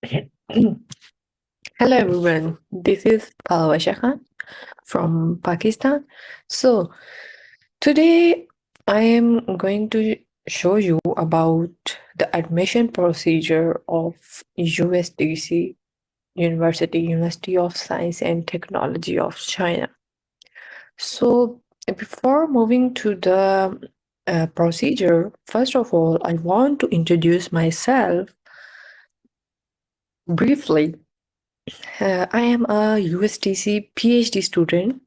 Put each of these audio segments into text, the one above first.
Hello everyone, this is Palwasha from Pakistan. So today I am going to show you about the admission procedure of USTC, University of Science and Technology of China. So before moving to the procedure, first of all, I want to introduce myself briefly. I am a USTC PhD student,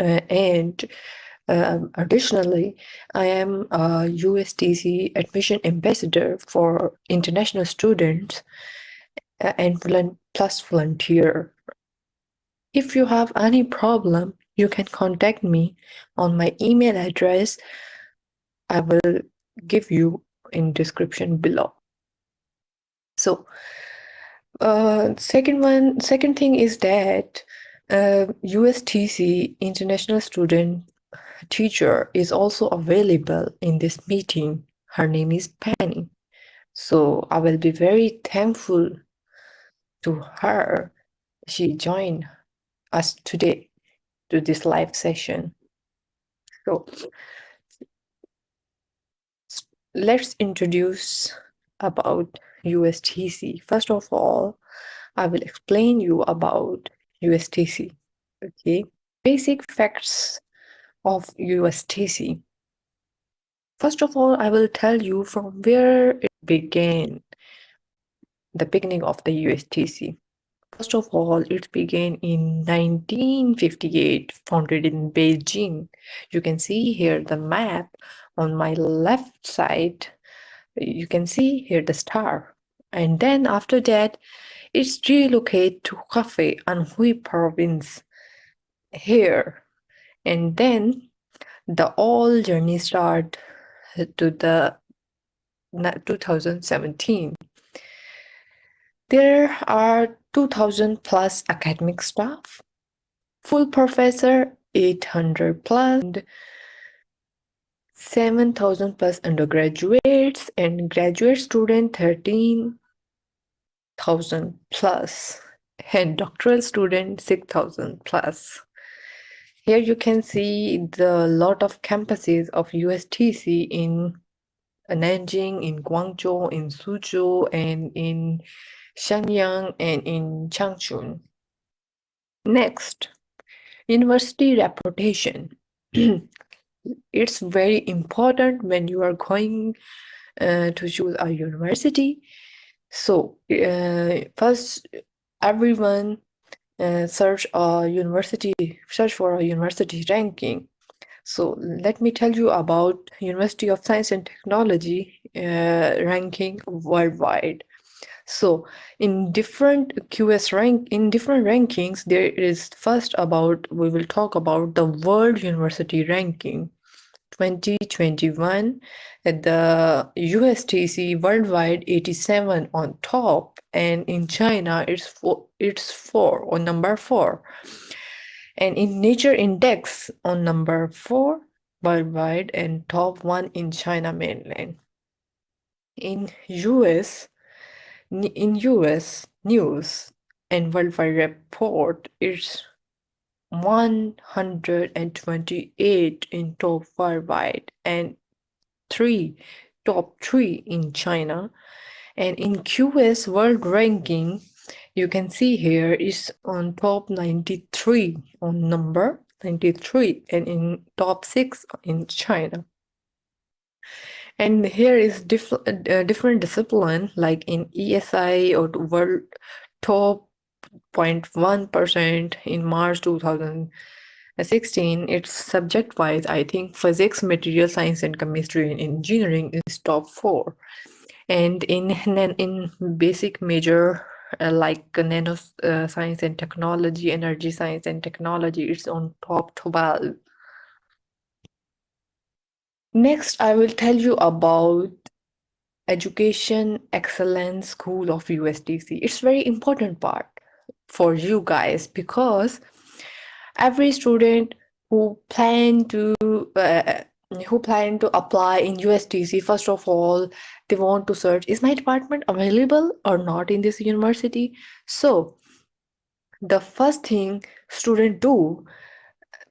and additionally, I am a USTC admission ambassador for international students and plus volunteer. If you have any problem, you can contact me on my email address. I will give you in description below. So, second thing is that USTC international student teacher is also available in this meeting. Her name is Penny. So I will be very thankful to her. She joined us today to this live session. So let's introduce about USTC. First of all, I will explain you about USTC. Okay, basic facts of USTC. First of all, I will tell you from where it began, the beginning of the USTC. First of all, it began in 1958, founded in Beijing. You can see here the map on my left side. You can see here the star. And then after that, it's relocated to Hefei, Anhui province here. And then the all journey start to the 2017. There are 2,000 plus academic staff, full professor 800 plus, and 7,000 plus undergraduates, and graduate student 13,000 plus, and doctoral student 6,000 plus. Here you can see the lot of campuses of USTC in Nanjing, in Guangzhou, in Suzhou, and in Shenyang, and in Changchun. Next, university reputation. It's very important when you are going to choose a university. So first, everyone search for a university ranking. So let me tell you about University of Science and Technology ranking worldwide. So in different rankings, there is first about we will talk about the World University Ranking 2021 at the USTC worldwide 87 on top, and in China it's four on number 4, and in Nature Index on number 4 worldwide and top 1 in China mainland. In US News and Worldwide Report, it's 128 in top worldwide and top 3 in China. And in QS World Ranking, you can see here is on top 93 on number 93 and in top 6 in China. And here is different discipline like in ESI or world top 0.1% in March 2016. It's subject wise. I think physics, material science, and chemistry and engineering is top 4. And in basic major like nano science and technology, energy science and technology, it's on top 12. Next, I will tell you about Education Excellence School of USTC. It's very important part for you guys because every student who plan to who plan to apply in USTC, first of all, they want to search, is my department available or not in this university? So the first thing students do,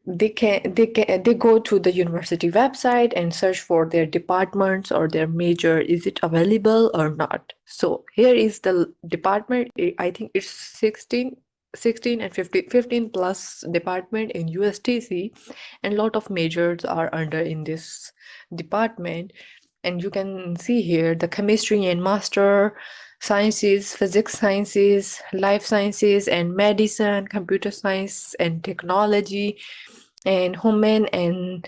they go to the university website and search for their departments or their major, is it available or not. So here is the department. I think it's 16 and 15 plus department in USTC, and lot of majors are under in this department. And you can see here the chemistry and master sciences, physics sciences, life sciences and medicine, computer science and technology, and human and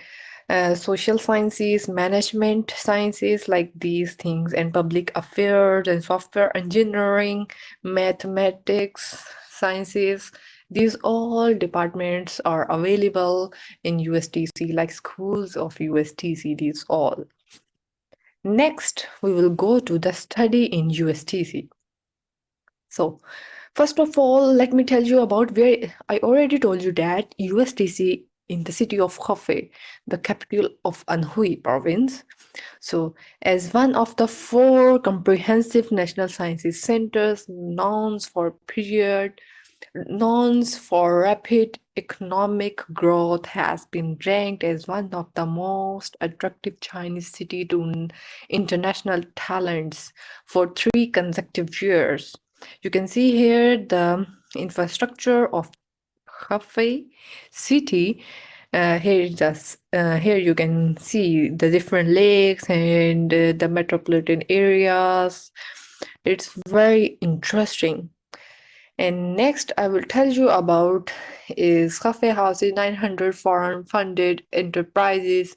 social sciences, management sciences, like these things, and public affairs and software engineering, mathematics, sciences. These all departments are available in USTC, like schools of USTC, these all. Next, we will go to the study in USTC. So, first of all, let me tell you about where I already told you that USTC in the city of Hefei, the capital of Anhui province. So, as one of the four comprehensive national sciences centers known for rapid economic growth, has been ranked as one of the most attractive Chinese city to international talents for 3 consecutive years. You can see here the infrastructure of Hefei city. Here you can see the different lakes and the metropolitan areas. It's very interesting. And next, I will tell you about is Cafe houses 900 foreign funded enterprises,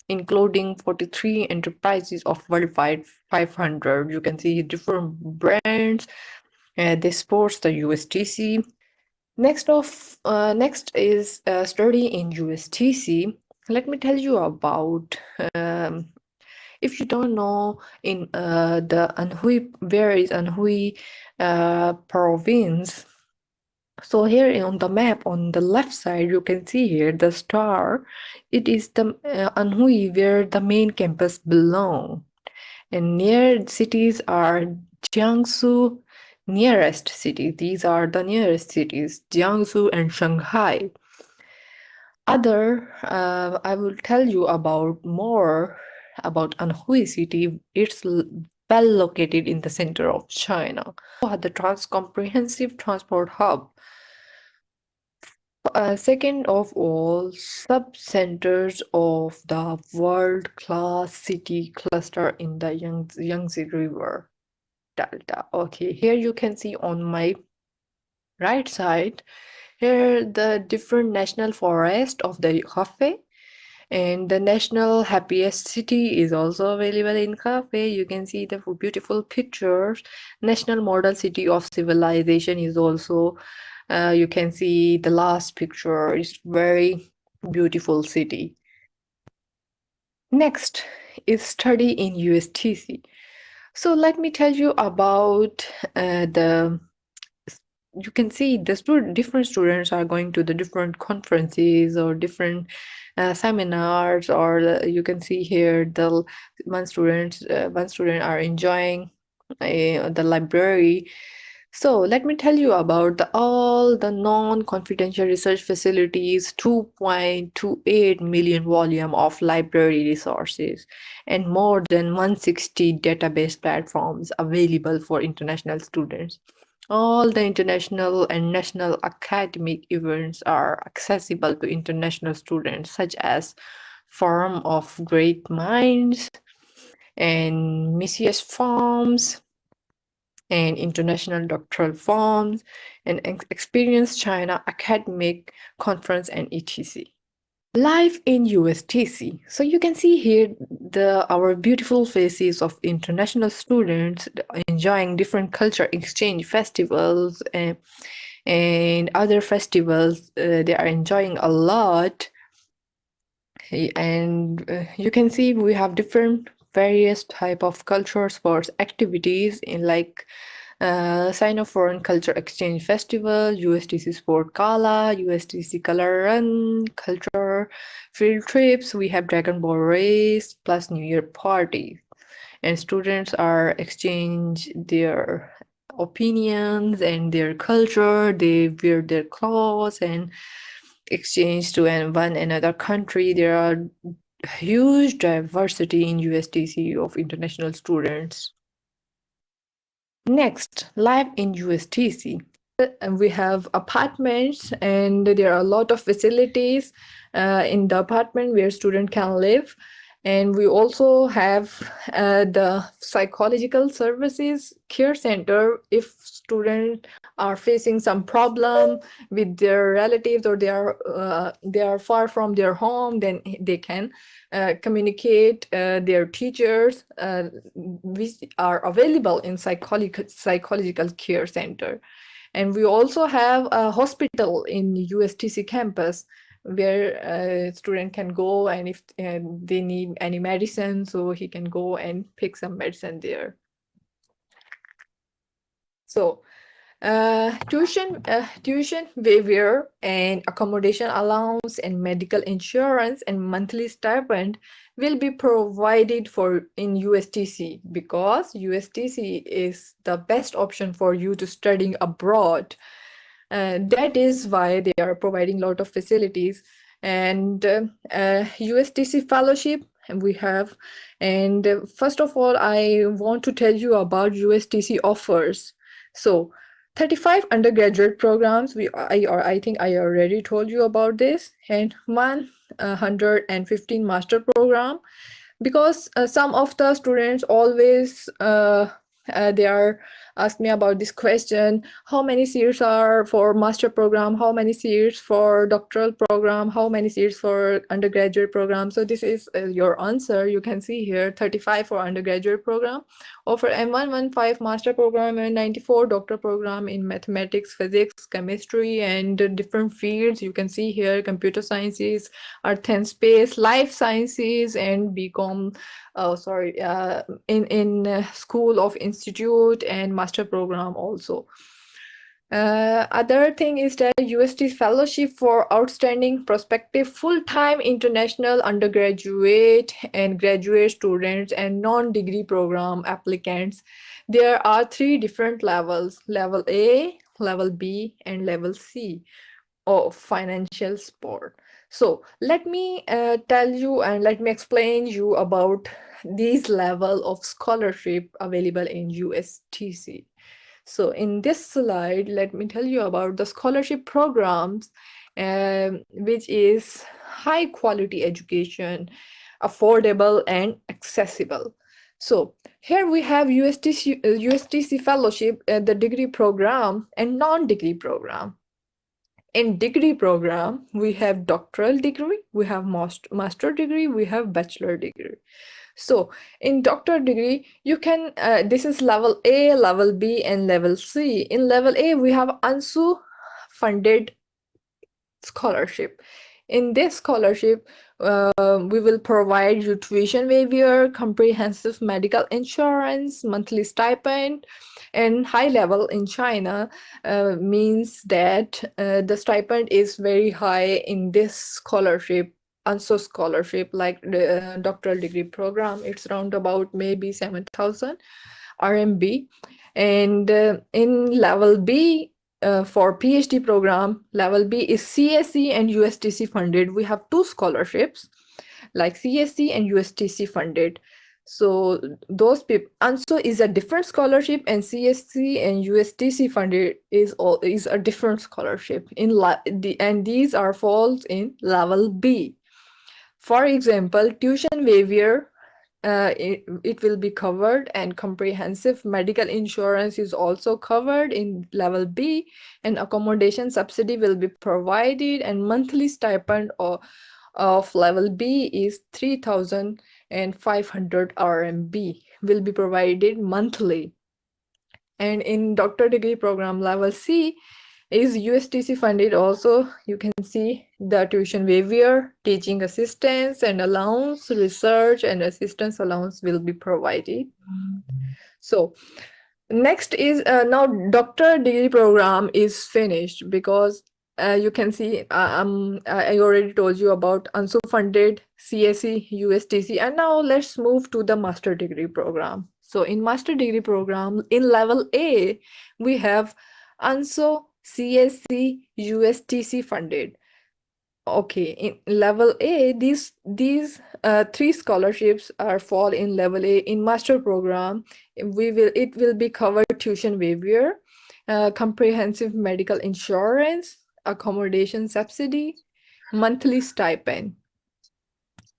including 43 enterprises of worldwide 500. You can see different brands. They sports the USTC. Next is study in USTC. Let me tell you about. If you don't know, in the Anhui, where is Anhui province? So here on the map on the left side, you can see here the star. It is the Anhui where the main campus belong. And near cities are Jiangsu, nearest city. These are the nearest cities, Jiangsu and Shanghai. I will tell you about more about Anhui city. It's well located in the center of China. The comprehensive transport hub. Second of all, sub-centers of the world-class city cluster in the Yangtze River Delta. Okay, here you can see on my right side, here the different national forest of the Hefei, and the national happiest city is also available in Hefei. You can see the beautiful pictures. National model city of civilization is also, you can see the last picture is very beautiful city. Next is study in USTC. So let me tell you about the you can see the different students are going to the different conferences or different seminars, or you can see here the one student are enjoying the library. So let me tell you about all the non-confidential research facilities, 2.28 million volume of library resources, and more than 160 database platforms available for international students. All the international and national academic events are accessible to international students, such as Forum of Great Minds and Mises Forms and International Doctoral Forms and Experience China Academic Conference and etc. Life in USTC. So you can see here our beautiful faces of international students enjoying different culture exchange festivals and other festivals. They are enjoying a lot. And you can see we have different various type of culture sports activities in like Sign up for an culture exchange festival, USTC Sport Gala, USTC Color Run, culture field trips. We have Dragon Ball race plus New Year party, and students are exchange their opinions and their culture. They wear their clothes and exchange to one another country. There are huge diversity in USTC of international students. Next, life in USTC. We have apartments and there are a lot of facilities in the apartment where student can live, and we also have the psychological services care center if students are facing some problem with their relatives or they are far from their home, then they can communicate their teachers which are available in psychological care center. And we also have a hospital in USTC campus where a student can go, and if they need any medicine, so he can go and pick some medicine there. So tuition waiver and accommodation allowance and medical insurance and monthly stipend will be provided for in USTC, because USTC is the best option for you to studying abroad. That is why they are providing a lot of facilities. And USTC fellowship we have. And first of all, I want to tell you about USTC offers. So 35 undergraduate programs, I think I already told you about this, and 115 master program, because some of the students always they are ask me about this question: how many seats are for master program, how many seats for doctoral program, how many seats for undergraduate program? So this is your answer. You can see here 35 for undergraduate program, or for M115 master program, and 94 doctor program in mathematics, physics, chemistry, and different fields. You can see here computer sciences, earth and space, life sciences, and BCom. In school of institute and master program also. Other thing is that UST fellowship for outstanding prospective full-time international undergraduate and graduate students and non-degree program applicants. There are 3 different levels: level A, level B, and level C of financial support. So let me tell you and let me explain you about these level of scholarship available in USTC. So in this slide, let me tell you about the scholarship programs, which is high quality education, affordable and accessible. So here we have USTC fellowship, the degree program and non-degree program. In degree program, we have doctoral degree, we have master degree, we have bachelor degree. So in doctor degree, you can, this is level A, level B, and level C. In level A, we have ANSO funded scholarship. In this scholarship, we will provide you tuition waiver, comprehensive medical insurance, monthly stipend, and high level in China means that the stipend is very high in this scholarship. ANSO scholarship, like the doctoral degree program, it's around about maybe 7,000 RMB. And in level B, for PhD program, level B is CSE and USTC funded. We have 2 scholarships, like CSE and USTC funded. So those people, ANSO is a different scholarship, and CSC and USTC funded is a different scholarship. And these are falls in level B. For example, tuition waiver, it will be covered, and comprehensive medical insurance is also covered in level B, and accommodation subsidy will be provided, and monthly stipend of level B is 3,500 RMB will be provided monthly. And in doctor degree program level C is USTC funded also. You can see the tuition waiver, teaching assistance and allowance, research and assistance allowance will be provided. So Next is now doctor degree program is finished because you can see I already told you about ANSO funded CSE USTC, and now let's move to the master degree program. So in master degree program in level A we have ANSO CSE USTC funded. Okay, in level A, these three scholarships are fall in level A. In master program, it will be covered tuition waiver, comprehensive medical insurance, accommodation subsidy, monthly stipend,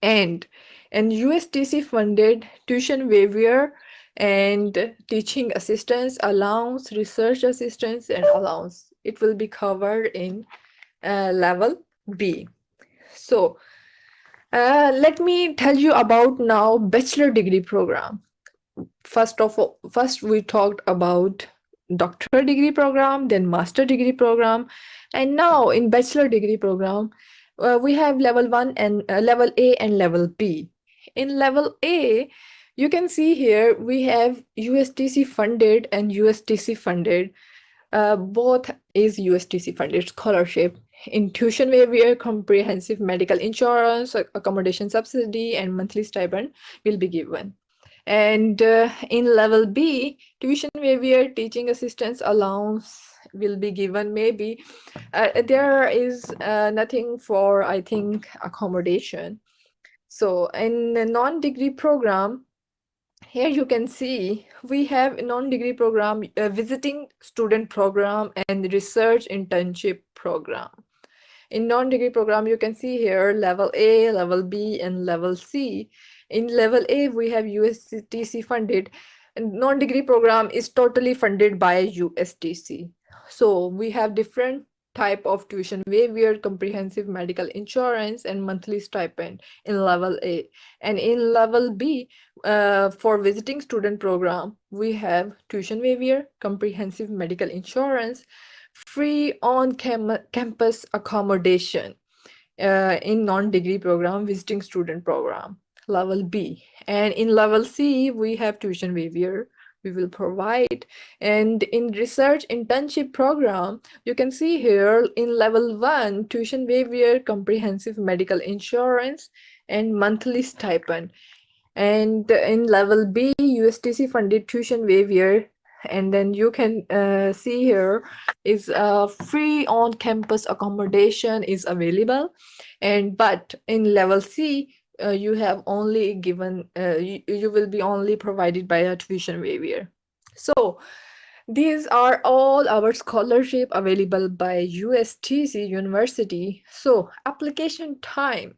and USTC funded tuition waiver and teaching assistance allowance, research assistance, and allowance. It will be covered in level B. So, let me tell you about now bachelor degree program. First we talked about doctoral degree program, then master degree program, and now in bachelor degree program, we have level 1 and level A and level B. In level A, you can see here we have USTC funded and USTC funded. Both is USTC funded scholarship in tuition waiver, comprehensive medical insurance, accommodation subsidy, and monthly stipend will be given. And in level B, tuition waiver, teaching assistance allowance will be given. Maybe there is nothing for, I think, accommodation. So in the non-degree program, here you can see we have a non-degree program, visiting student program and research internship program. In non-degree program, you can see here level A, level B, and level C. In level A, we have USTC funded, and non-degree program is totally funded by USTC. So we have different type of tuition waiver, comprehensive medical insurance, and monthly stipend in level A. And in level B, for visiting student program, we have tuition waiver, comprehensive medical insurance, free on campus accommodation in non-degree program, visiting student program, level B. And in level C, we have tuition waiver we will provide. And in research internship program, you can see here in level 1, tuition waiver, comprehensive medical insurance, and monthly stipend. And in level B, USTC funded tuition waiver. And then you can see here is free on-campus accommodation is available. And but in level C, you have only given you will be only provided by a tuition waiver. So these are all our scholarship available by USTC University. So application time.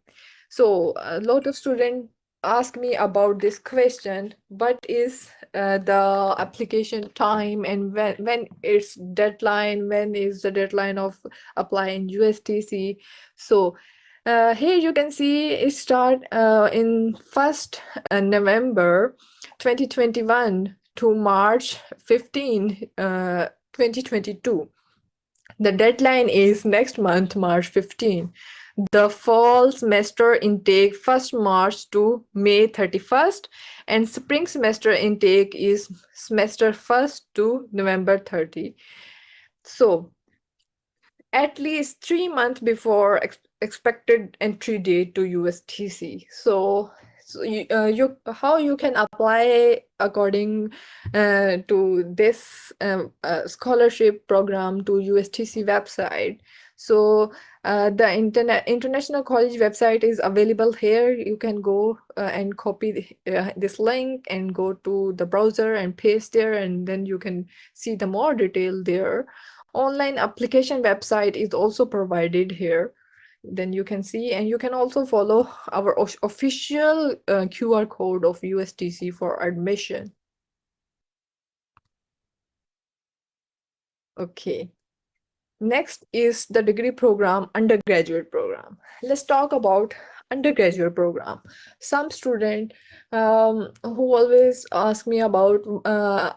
So a lot of students ask me about this question. What is the application time, and when it's deadline? When is the deadline of applying USTC? So here you can see it start in 1st November 2021 to March 15, 2022. The deadline is next month, March 15. The fall semester intake 1st March to May 31st, and spring semester intake is semester 1st to November 30. So at least 3 months before expected entry date to USTC. So you how you can apply according to this scholarship program to USTC website. So the international college website is available here. You can go and copy this link and go to the browser and paste there, and then you can see the more detail there. Online application website is also provided here. Then you can see, and you can also follow our official QR code of USTC for admission. Okay. Next is the degree program, undergraduate program. Let's talk about undergraduate program. Some student who always ask me about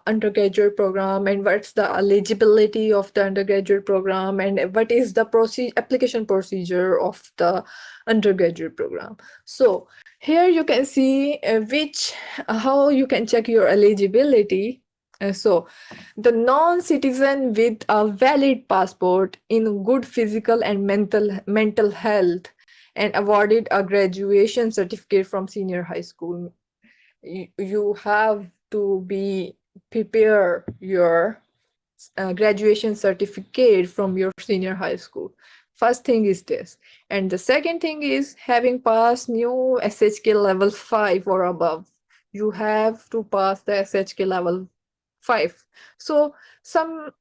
undergraduate program and what's the eligibility of the undergraduate program and what is the application procedure of the undergraduate program. So here you can see how you can check your eligibility. So, the non citizen with a valid passport in good physical and mental health and awarded a graduation certificate from senior high school. You have to be prepare your graduation certificate from your senior high school. First thing is this. And the second thing is having passed new SHK level 5 or above. You have to pass the SHK level 5. So some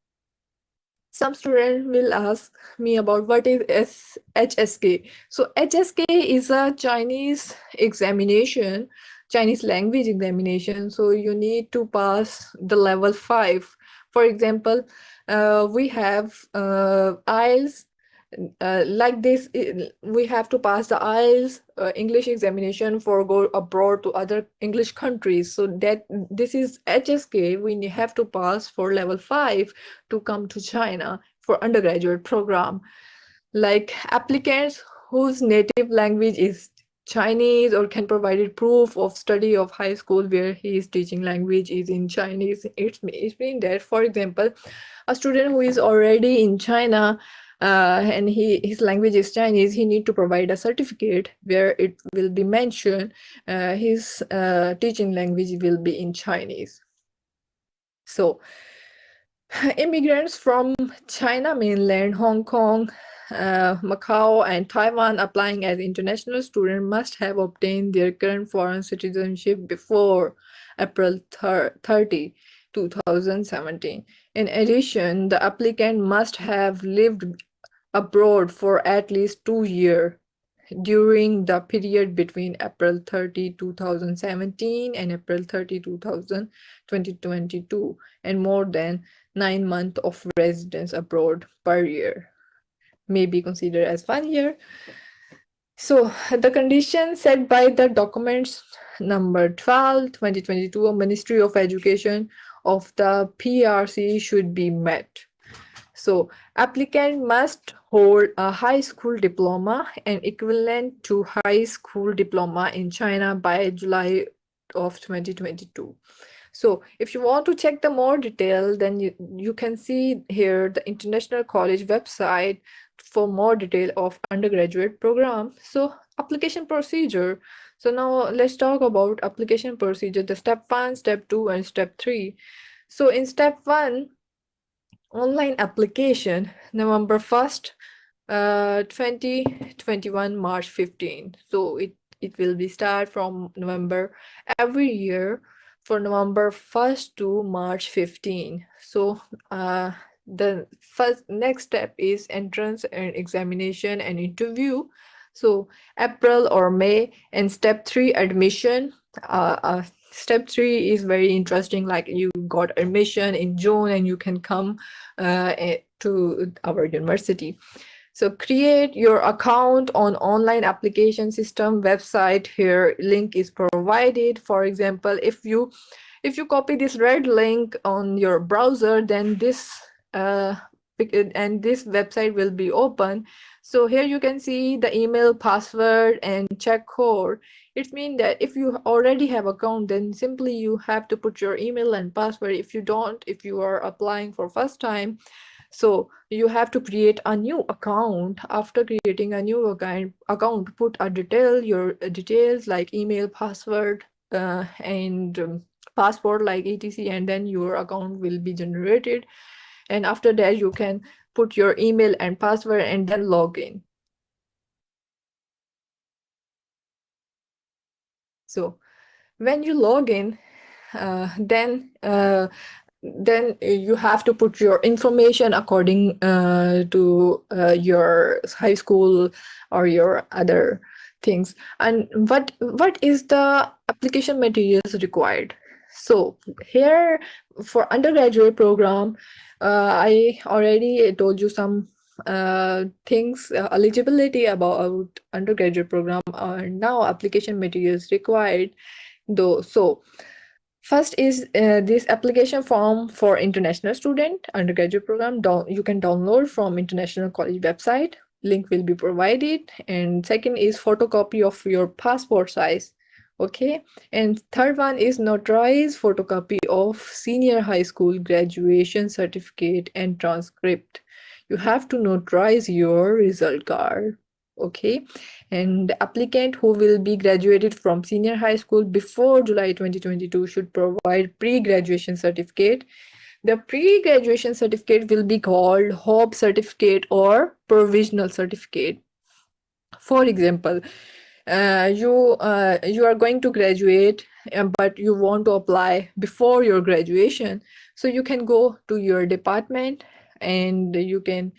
student will ask me about what is HSK. So HSK is a Chinese examination, Chinese language examination. So you need to pass the level 5. For example, we have IELTS. Like this, we have to pass the IELTS English examination for go abroad to other English countries. So that this is HSK. We have to pass for level 5 to come to China for undergraduate program. Like applicants whose native language is Chinese or can provide proof of study of high school where he is teaching language is in Chinese. It's mean that, for example, a student who is already in China and his language is Chinese, he need to provide a certificate where it will be mentioned his teaching language will be in Chinese. So immigrants from China mainland, Hong Kong, Macau, and Taiwan applying as international students must have obtained their current foreign citizenship before April 30, 2017. In addition, the applicant must have lived abroad for at least 2 years during the period between April 30, 2017 and April 30, 2022, and more than 9 months of residence abroad per year may be considered as 1 year. So the conditions set by the documents number 12, 2022, Ministry of Education of the PRC should be met. So applicant must hold a high school diploma and equivalent to high school diploma in China by July of 2022. So if you want to check the more detail, then you can see here the International College website for more detail of undergraduate program. So application procedure. So now let's talk about application procedure, the step 1, step 2, and step 3. So in step 1, online application, November 1st, 2021, March 15. So it will be start from November every year for November 1st to March 15. So the first next step is entrance and examination and interview. So April or May, and step 3, admission. Step 3 is very interesting, like you got admission in June and you can come to our university. So create your account on online application system website. Here link is provided. For example, if you copy this red link on your browser, then this and this website will be open. So here you can see the email, password, and check code. It means that if you already have account, then simply you have to put your email and password. If you don't, if you are applying for first time, so you have to create a new account. After creating a new account, put your details like email, password, and passport like etc, and then your account will be generated. And after that, you can put your email and password and then log in. So when you log in, then you have to put your information according to your high school or your other things. And what is the application materials required? So here for undergraduate program, I already told you some things, eligibility about undergraduate program. Now application materials required though. So first is this application form for international student undergraduate program. You can download from International College website. Link will be provided. And second is photocopy of your passport size Okay, and third one is notarized photocopy of senior high school graduation certificate and transcript. You have to notarize your result card. Okay, and the applicant who will be graduated from senior high school before July 2022 should provide pre-graduation certificate. The pre-graduation certificate will be called HOP certificate or provisional certificate. For example, you are going to graduate, but you want to apply before your graduation, so you can go to your department and you can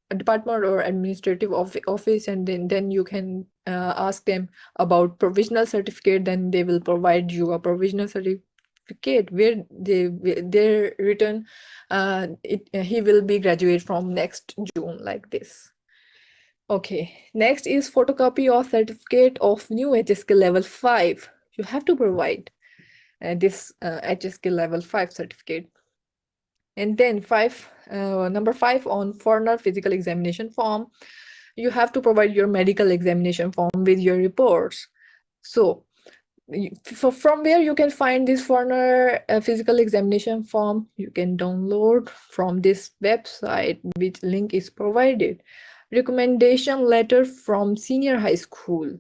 a department or administrative office, and then you can ask them about provisional certificate. Then they will provide you a provisional certificate where they're written he will be graduate from next June, like this. Okay, next is photocopy of certificate of new HSK level 5. You have to provide this HSK level 5 certificate. And then number 5 on foreigner physical examination form, you have to provide your medical examination form with your reports. So from where you can find this foreigner physical examination form, you can download from this website, which link is provided. Recommendation letter from senior high school.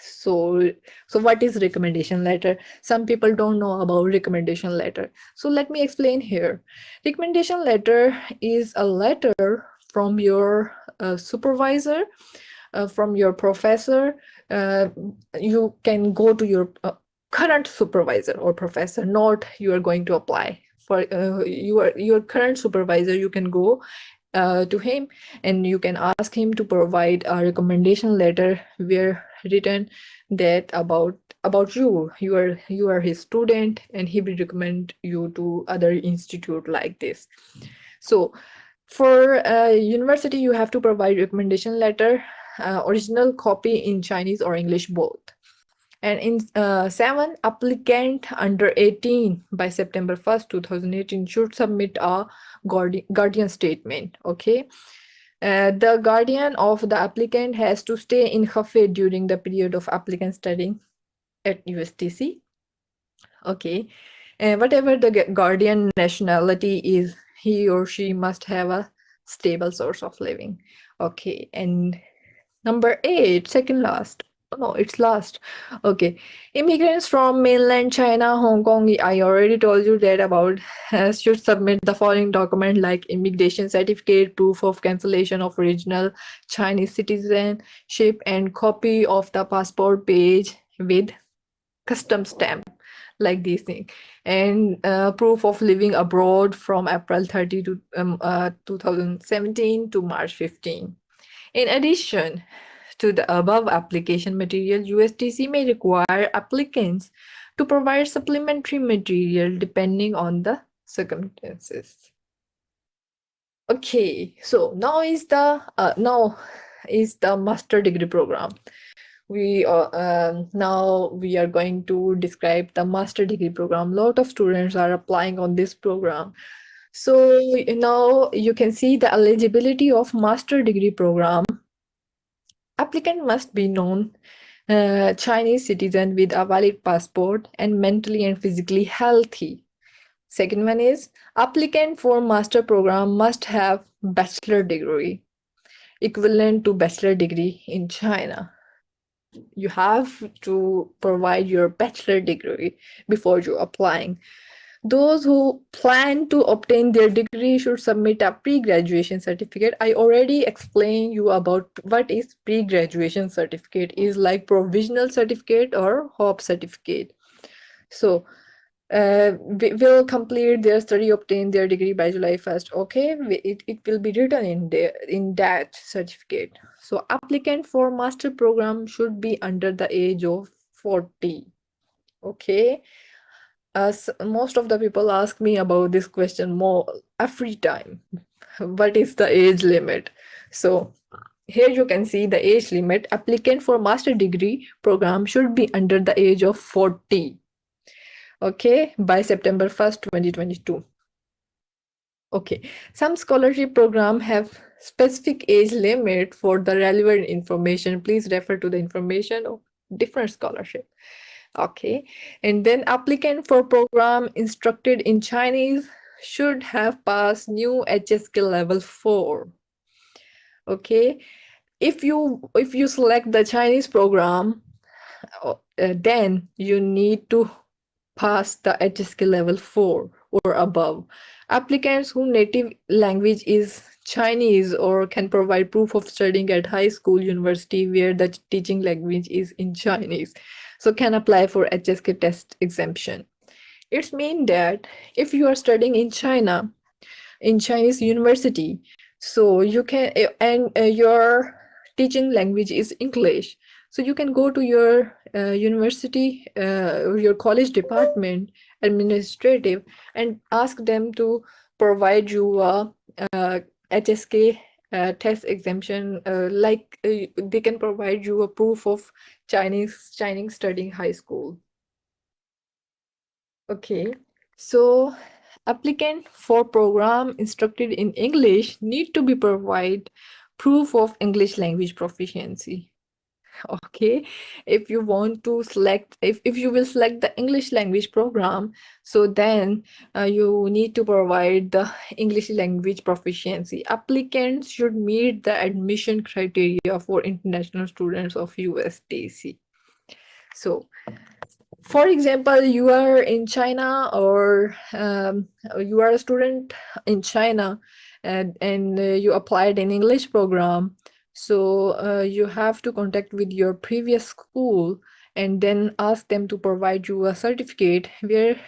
So what is recommendation letter? Some people don't know about recommendation letter, so let me explain here. Recommendation letter is a letter from your supervisor, from your professor. uh, you can go to your current supervisor or professor, not you are going to apply for your current supervisor. You can go to him and you can ask him to provide a recommendation letter where written that about you are his student, and he will recommend you to other institute, like this. So for university, you have to provide recommendation letter, original copy in Chinese or English both. And in 7, applicant under 18 by September 1st, 2018 should submit a guardian statement. Okay. The guardian of the applicant has to stay in Hefei during the period of applicant studying at USTC. Okay. Whatever the guardian nationality is, he or she must have a stable source of living. Okay. And number 8, second last. Oh, no, it's last. Okay. Immigrants from mainland China, Hong Kong, I already told you that about, should submit the following document like immigration certificate, proof of cancellation of original Chinese citizenship, and copy of the passport page with custom stamp, like these things, and proof of living abroad from April 30 to 2017 to March 15. In addition to the above application material, USTC may require applicants to provide supplementary material depending on the circumstances. Okay, so now is the master degree program. Now we are going to describe the master degree program. Lot of students are applying on this program. So now you can see the eligibility of master degree program. Applicant must be known Chinese citizen with a valid passport and mentally and physically healthy. Second one is applicant for master program must have bachelor degree equivalent to bachelor degree in China. You have to provide your bachelor degree before you applying. Those who plan to obtain their degree should submit a pre-graduation certificate. I already explained you about what is pre-graduation certificate is, like provisional certificate or HOP certificate. So will complete their study, obtain their degree by July 1st. Okay, it will be written in that certificate. So applicant for master program should be under the age of 40. Okay. As most of the people ask me about this question more every time. What is the age limit? So here you can see the age limit. Applicant for master degree program should be under the age of 40. Okay, by September 1st, 2022. Okay, some scholarship program have specific age limit for the relevant information. Please refer to the information different scholarship. Okay. And then applicant for program instructed in Chinese should have passed new HSK level 4. Okay. If you select the Chinese program, then you need to pass the HSK level 4 or above. Applicants whose native language is Chinese or can provide proof of studying at high school, university where the teaching language is in Chinese, so can apply for HSK test exemption. It means that if you are studying in China, in Chinese university. So you can, and your teaching language is English. So you can go to your university or your college department, administrative, and ask them to provide you a HSK test exemption. They can provide you a proof of Chinese studying high school. Okay, so applicant for program instructed in English need to be provide proof of English language proficiency. Okay, if you want to select, if you will select the English language program, so then you need to provide the English language proficiency. Applicants should meet the admission criteria for international students of USTC. So for example, you are in China, or you are a student in China, and you applied an English program. So you have to contact with your previous school and then ask them to provide you a certificate where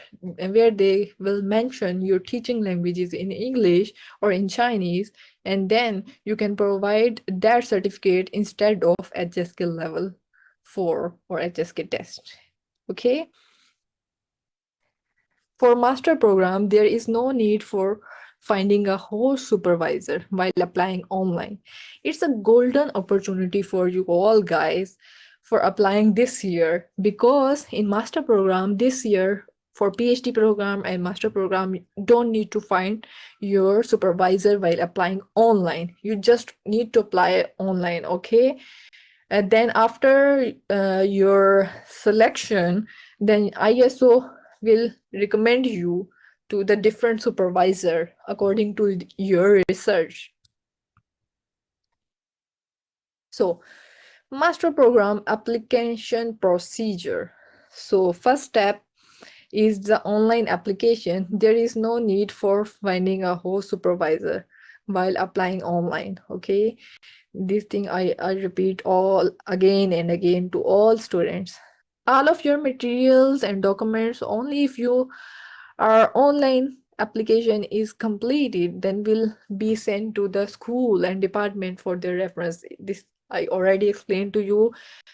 they will mention your teaching languages in English or in Chinese, and then you can provide that certificate instead of HSK level 4 or HSK test. Okay. For master program, there is no need for finding a host supervisor while applying online. It's a golden opportunity for you all guys for applying this year, because in master program this year, for PhD program and master program, you don't need to find your supervisor while applying online. You just need to apply online. Okay. And then after your selection, then ISO will recommend you to the different supervisor according to your research. So master program application procedure. So first step is the online application. There is no need for finding a host supervisor while applying online. Okay, this thing I repeat all again and again to all students. All of your materials and documents, only if you our online application is completed, then will be sent to the school and department for their reference. This I already explained to you.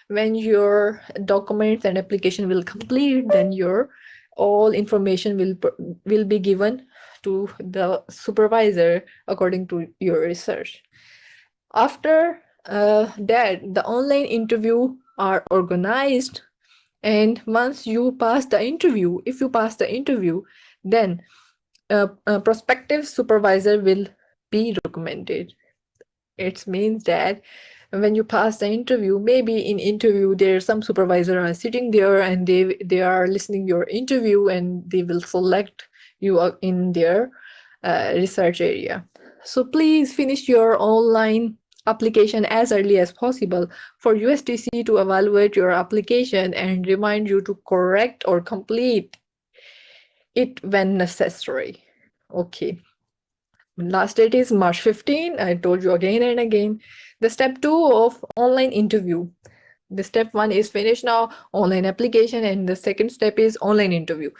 When your documents and application will complete, then your all information will be given to the supervisor according to your research. After that, the online interview are organized, and once you pass the interview, if you pass the interview, then a prospective supervisor will be recommended. It means that when you pass the interview, maybe in interview there some supervisor are sitting there and they are listening your interview, and they will select you in their research area. So please finish your online application as early as possible for USTC to evaluate your application and remind you to correct or complete it when necessary. Okay. Last date is March 15. I told you again and again. The step 2 of online interview. The step 1 is finished now, online application, and the second step is online interview.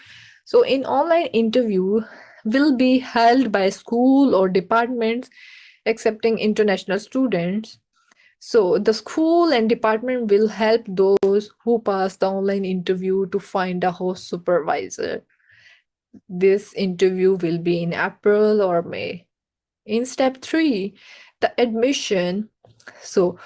So in online interview will be held by school or departments accepting international students. So the school and department will help those who pass the online interview to find a host supervisor. This interview will be in April or May. In step 3, the admission. So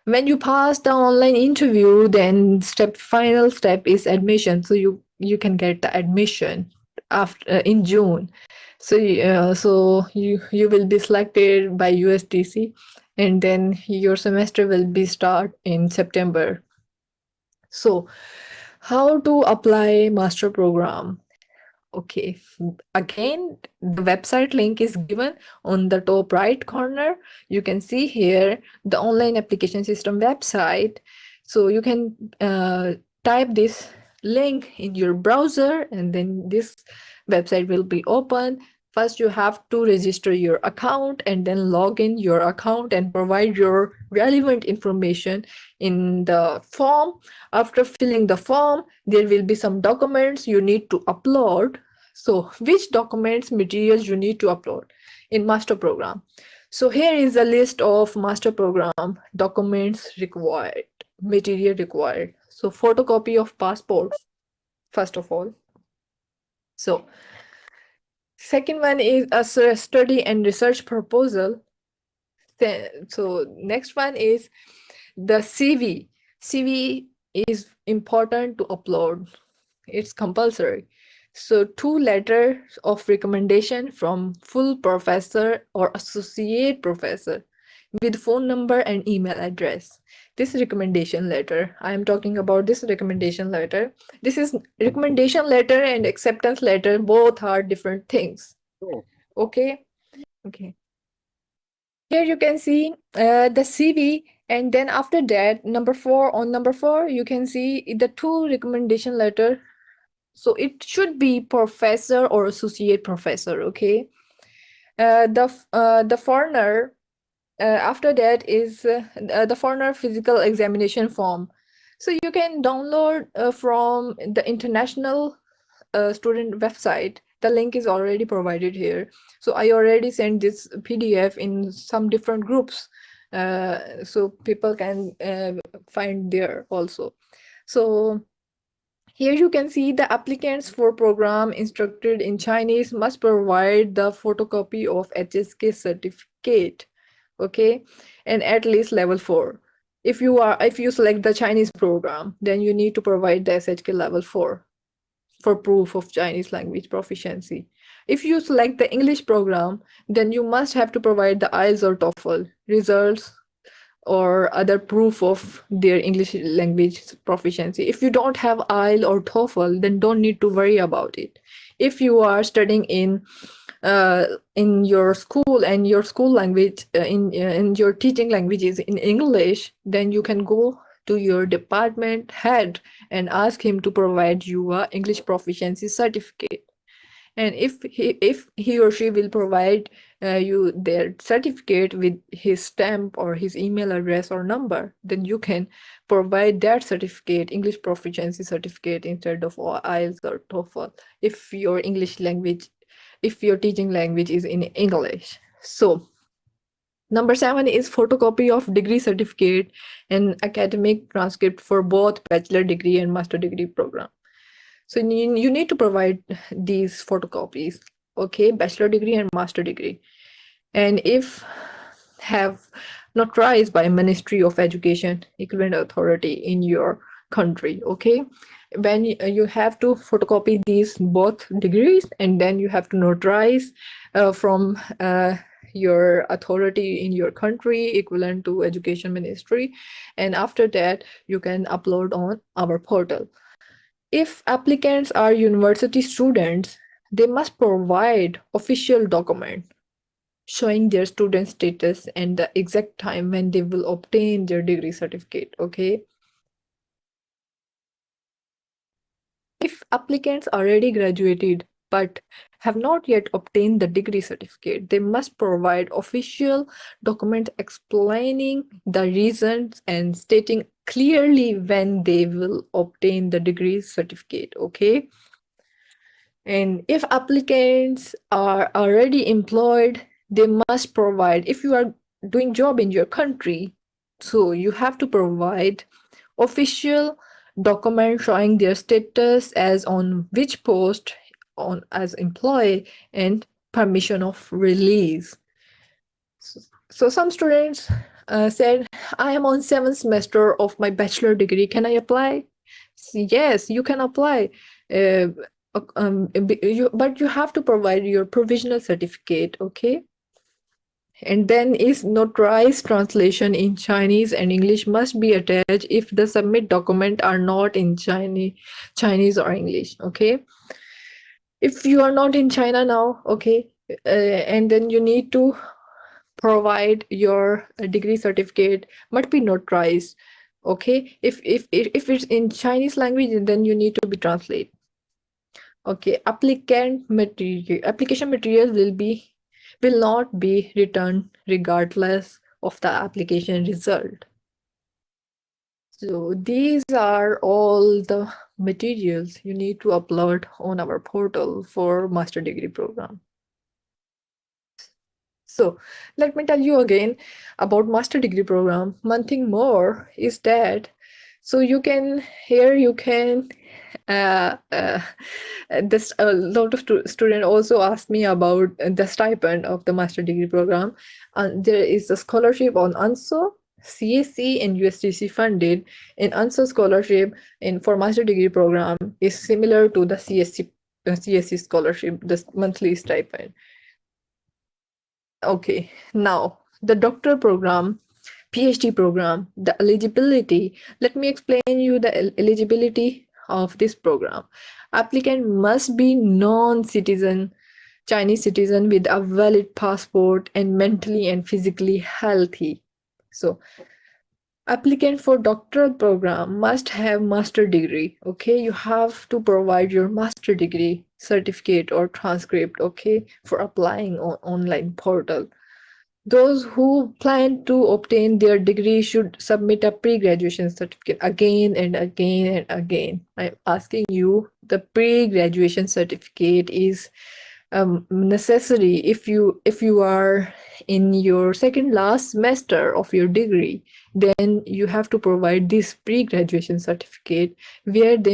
when you pass the online interview, then final step is admission. So you can get the admission after in June. So you will be selected by USTC, and then your semester will be start in September. So, how to apply master program? Okay, again, the website link is given on the top right corner. You can see here the online application system website. So you can type this link in your browser, and then this website will be open. First, you have to register your account and then log in your account and provide your relevant information in the form. After filling the form, there will be some documents you need to upload. So, which documents, materials you need to upload in master program? So, here is a list of master program documents required, material required. So, photocopy of passport, first of all. So, second one is a study and research proposal. So, next one is the CV. CV is important to upload. It's compulsory. So, two letters of recommendation from full professor or associate professor with phone number and email address. This recommendation letter, I am talking about this recommendation letter. This is recommendation letter and acceptance letter, both are different things. Oh, Okay. Okay. Here you can see the CV, and then after that, number four, you can see the two recommendation letter. So it should be professor or associate professor. Okay. The foreigner. After that is the foreigner physical examination form. So you can download from the international student website. The link is already provided here. So I already sent this PDF in some different groups, so people can find there also. So here you can see the applicants for program instructed in Chinese must provide the photocopy of HSK certificate, okay, and at least level 4. If you select the Chinese program, then you need to provide the SHK level 4 for proof of Chinese language proficiency. If you select the English program, then you must have to provide the IELTS or TOEFL results or other proof of their English language proficiency. If you don't have IELTS or TOEFL, then don't need to worry about it. If you are studying in your school and your school language in your teaching language is in English, then you can go to your department head and ask him to provide you a English proficiency certificate. And if he or she will provide you their certificate with his stamp or his email address or number, then you can provide that certificate, English proficiency certificate, instead of IELTS or TOEFL, if your English language, if your teaching language is in English. So number 7 is photocopy of degree certificate and academic transcript for both bachelor degree and master degree program. So you need to provide these photocopies, okay, bachelor degree and master degree. And if have notarized by Ministry of Education, equivalent authority in your country, okay? When you have to photocopy these both degrees, and then you have to notarize from your authority in your country, equivalent to Education Ministry. And after that, you can upload on our portal. If applicants are university students, they must provide official document showing their student status and the exact time when they will obtain their degree certificate. Okay. If applicants already graduated but have not yet obtained the degree certificate, they must provide official document explaining the reasons and stating clearly when they will obtain the degree certificate. Okay. And if applicants are already employed, they must provide, if you are doing job in your country, so you have to provide official document showing their status as on which post on as employee and permission of release. So some students said, I am on 7th semester of my bachelor degree. Can I apply? Yes, you can apply. Uh, but you have to provide your provisional certificate, okay? And then is notarized translation in Chinese and English must be attached if the submit document are not in Chinese or English. Okay. If you are not in China now, okay, and then you need to provide your degree certificate must be notarized. Okay. If it's in Chinese language, then you need to be translate. Okay, application material will not be returned regardless of the application result. So these are all the materials you need to upload on our portal for master degree program. So let me tell you again about master degree program. One thing more is that so you can here you can uh, uh, this a lot of student also asked me about the stipend of the master degree program. There is a scholarship on ANSO, CSC, and USTC funded. In ANSO scholarship in for master degree program is similar to the CSC scholarship, the monthly stipend. Okay, now the doctoral program, PhD program, the eligibility. Let me explain you the eligibility of this program. Applicant must be non-citizen, Chinese citizen with a valid passport and mentally and physically healthy. So applicant for doctoral program must have master degree. Okay, you have to provide your master degree certificate or transcript. Okay, for applying on online portal. Those who plan to obtain their degree should submit a pre-graduation certificate again and again and again. I'm asking you, the pre-graduation certificate is necessary if you are in your second last semester of your degree. Then you have to provide this pre-graduation certificate where they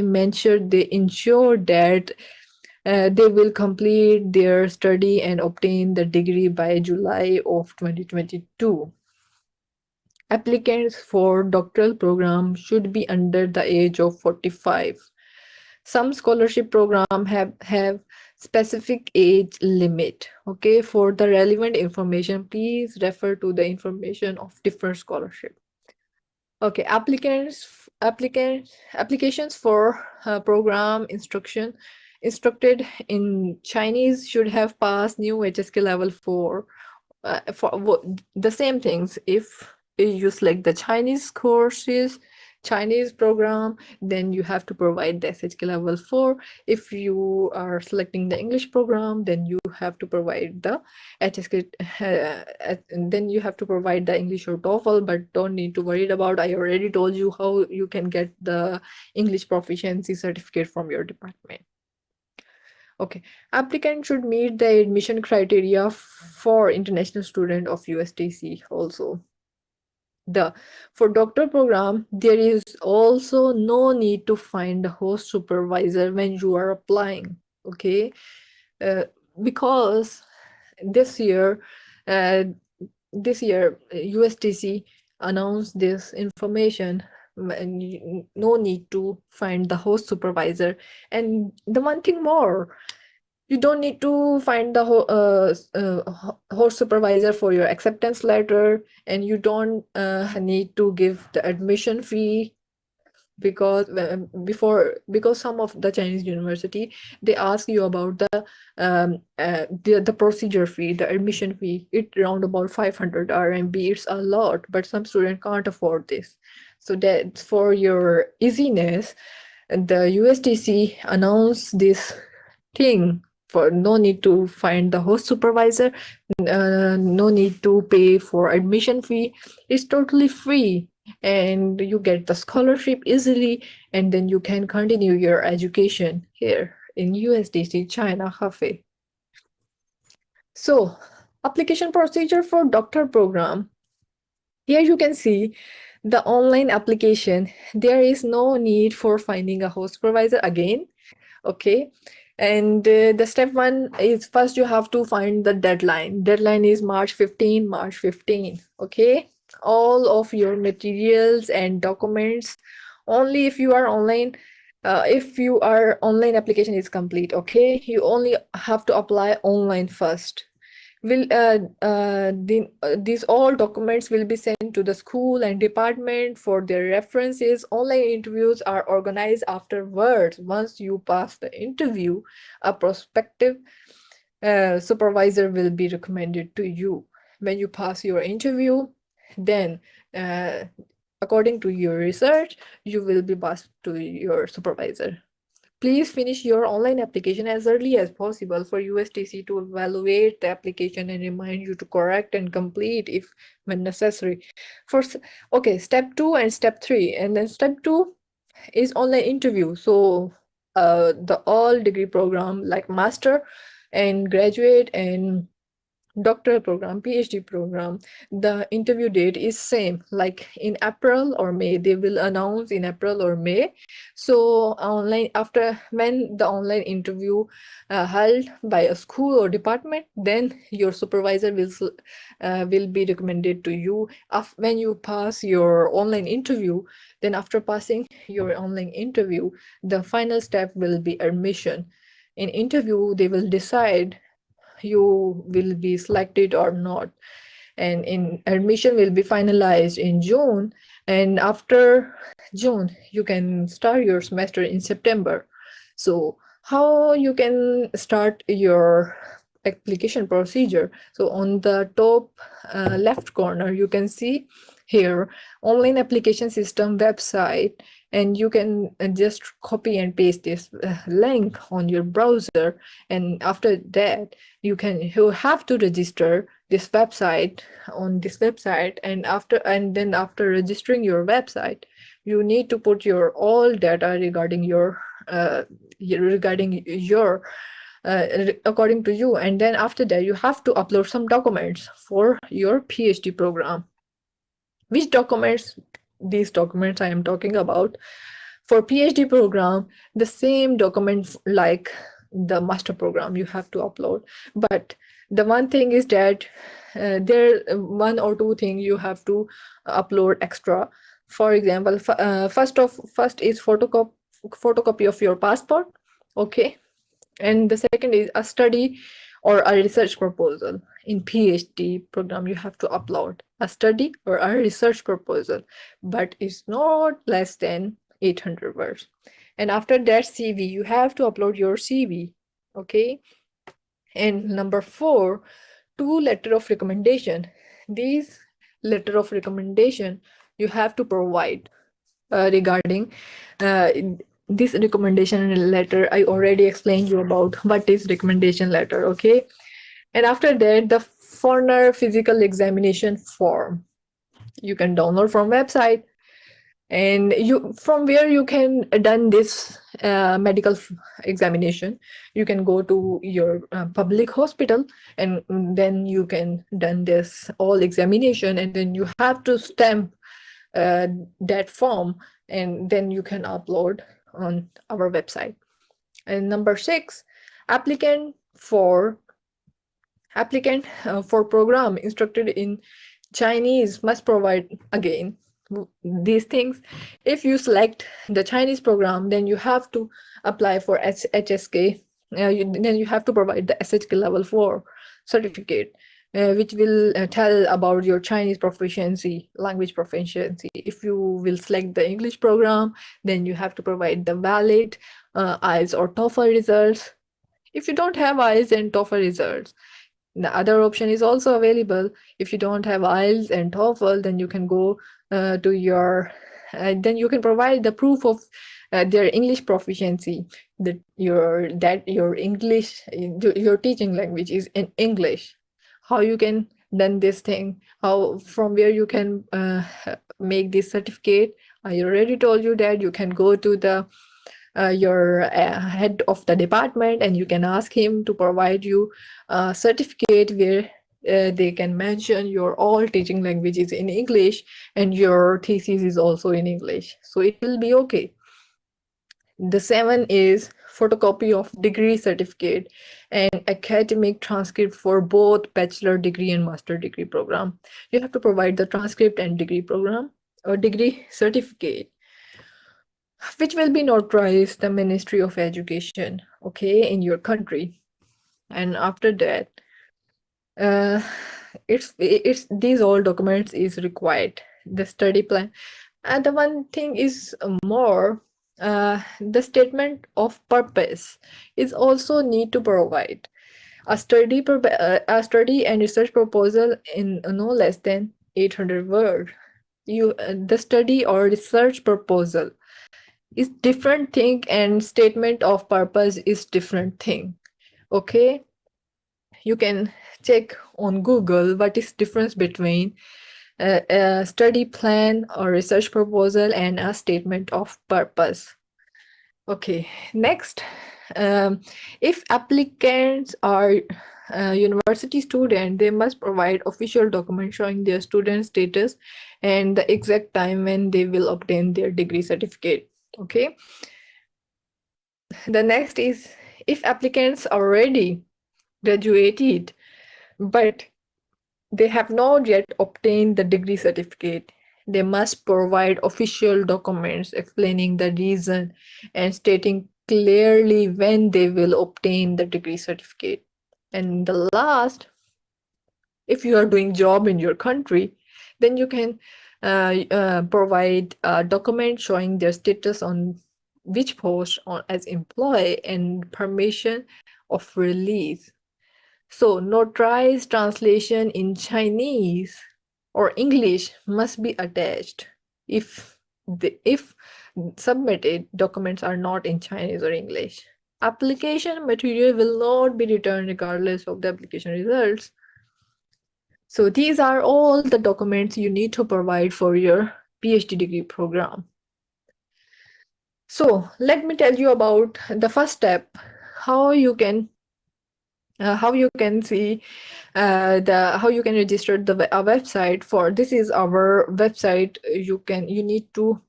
ensure that they will complete their study and obtain the degree by July of 2022. Applicants for doctoral program should be under the age of 45. Some scholarship program have specific age limit. Okay, for the relevant information, please refer to the information of different scholarship. Okay, applications for program instructed in Chinese should have passed new HSK level 4. The same things. If you select the Chinese courses, Chinese program, then you have to provide the SHK level 4. If you are selecting the English program, then you have to provide the HSK, then you have to provide the English or TOEFL, but don't need to worry about. I already told you how you can get the English proficiency certificate from your department. Okay, applicant should meet the admission criteria for international student of USTC also. The for doctor program, there is also no need to find a host supervisor when you are applying. Okay, uh, because this year, uh, USTC announced this information. And no need to find the host supervisor. And the one thing more, you don't need to find the host supervisor for your acceptance letter, and you don't need to give the admission fee because because some of the Chinese university they ask you about the procedure fee, the admission fee. It around about 500 RMB. It's a lot, but some students can't afford this. So that for your easiness, the USTC announced this thing for no need to find the host supervisor, no need to pay for admission fee. It's totally free, and you get the scholarship easily, and then you can continue your education here in USDC, China, Hefei. So, application procedure for doctor program. Here you can see the online application. There is no need for finding a host supervisor again. Okay, and the step one is first you have to find the deadline is March 15. Okay, all of your materials and documents only if you are online, if you are online application is complete. Okay, you only have to apply online first. will these all documents will be sent to the school and department for their references. Online interviews are organized afterwards. Once you pass the interview, a prospective supervisor will be recommended to you. When you pass your interview, then uh, according to your research, you will be passed to your supervisor. Please finish your online application as early as possible for USTC to evaluate the application and remind you to correct and complete if when necessary. Okay, step 2 and step 3. And then step 2 is online interview. So the all degree program like master and graduate and doctoral program, PhD program, the interview date is same, like in April or May. They will announce in April or May. So online, after when the online interview held by a school or department, then your supervisor will be recommended to you. When you pass your online interview, then after passing your online interview, the final step will be admission. In interview, they will decide you will be selected or not, and in admission will be finalized in June, and after June you can start your semester in September. So how you can start your application procedure? So on the top left corner you can see here online application system website, and you can just copy and paste this link on your browser, and after that you have to register this website on this website, and then after registering your website you need to put your all data regarding your according to you, and then after that you have to upload some documents for your PhD program. Which documents? These documents I am talking about for PhD program, the same documents like the master program you have to upload. But the one thing is that there one or two things you have to upload extra. For example, first is photocopy of your passport. Okay, and the second is a study or a research proposal. In PhD program you have to upload a study or a research proposal, but it's not less than 800 words. And after that CV you have to upload your CV. Okay, and number 4, 2 letter of recommendation. These letter of recommendation you have to provide regarding uh, this recommendation letter. I already explained you about what is recommendation letter. Okay, and after that the foreigner physical examination form you can download from website, and you from where you can done this medical examination. You can go to your public hospital, and then you can done this all examination, and then you have to stamp uh, that form, and then you can upload on our website. And number 6, applicant for for program instructed in Chinese must provide again these things. If you select the Chinese program, then you have to apply for HSK. Then you have to provide the SHK level 4 certificate, which will tell about your Chinese proficiency, language proficiency. If you will select the English program, then you have to provide the valid IELTS or TOEFL results. If you don't have IELTS and TOEFL results, the other option is also available. If you don't have IELTS and TOEFL, then you can go to your, then you can provide the proof of their English proficiency, that your English, your teaching language is in English. How you can done this thing? How from where you can make this certificate? I already told you that you can go to the your head of the department, and you can ask him to provide you a certificate where they can mention your all teaching languages in English and your thesis is also in English. So it will be okay. The 7 is photocopy of degree certificate and academic transcript for both bachelor degree and master degree program. You have to provide the transcript and degree program or degree certificate, which will be notarized the Ministry of Education, okay, in your country. And after that, uh, it's these all documents is required, the study plan. And the one thing is more, the statement of purpose is also need to provide a study and research proposal in no less than 800 words. The study or research proposal is different thing, and statement of purpose is different thing. Okay, you can check on Google what is difference between a study plan or research proposal and a statement of purpose. Okay, next, um, if applicants are university student, they must provide official documents showing their student status and the exact time when they will obtain their degree certificate. Okay, the next is, if applicants already graduated but they have not yet obtained the degree certificate, they must provide official documents explaining the reason and stating clearly when they will obtain the degree certificate. And the last, if you are doing job in your country, then you can provide a document showing their status on which post on as employee and permission of release. So, notarized translation in Chinese or English must be attached if submitted documents are not in Chinese or English. Application material will not be returned regardless of the application results. So these are all the documents you need to provide for your PhD degree program. So let me tell you about the first step, how you can see the how you can register a website. For this is our website. You need to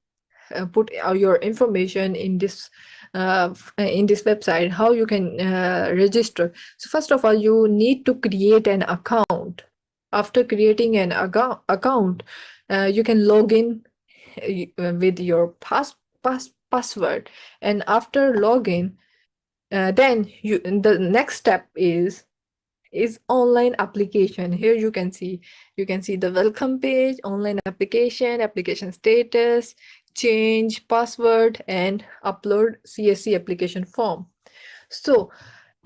put your information in this website, how you can register. So first of all, you need to create an account. After creating an account, you can log in with your password, and after login, then the next step is online application. Here you can see the welcome page, online application status, change password, and upload CSC application form. So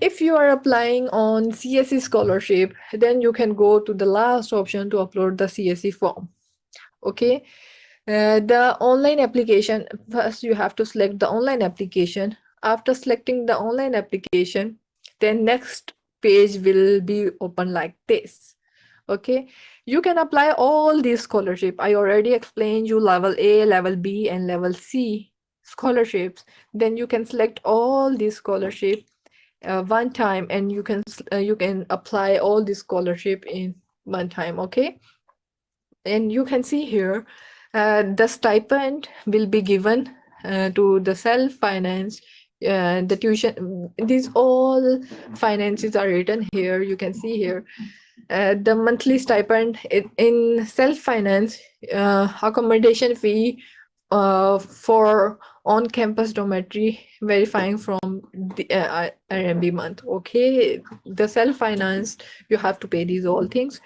if you are applying on CSC scholarship, then you can go to the last option to upload the CSC form. Okay, the online application, first you have to select the online application. After selecting the online application, then next page will be open like this. Okay, you can apply all these scholarship. I already explained you level A, level B, and level C scholarships. Then you can select all these scholarship one time, and you can apply all this scholarship in one time. Okay, and you can see here the stipend will be given to the self-finance, the tuition. These all finances are written here. You can see here the monthly stipend in self-finance, accommodation fee for on-campus dormitory verifying from the RMB month. Okay, the self-finance, you have to pay these all things.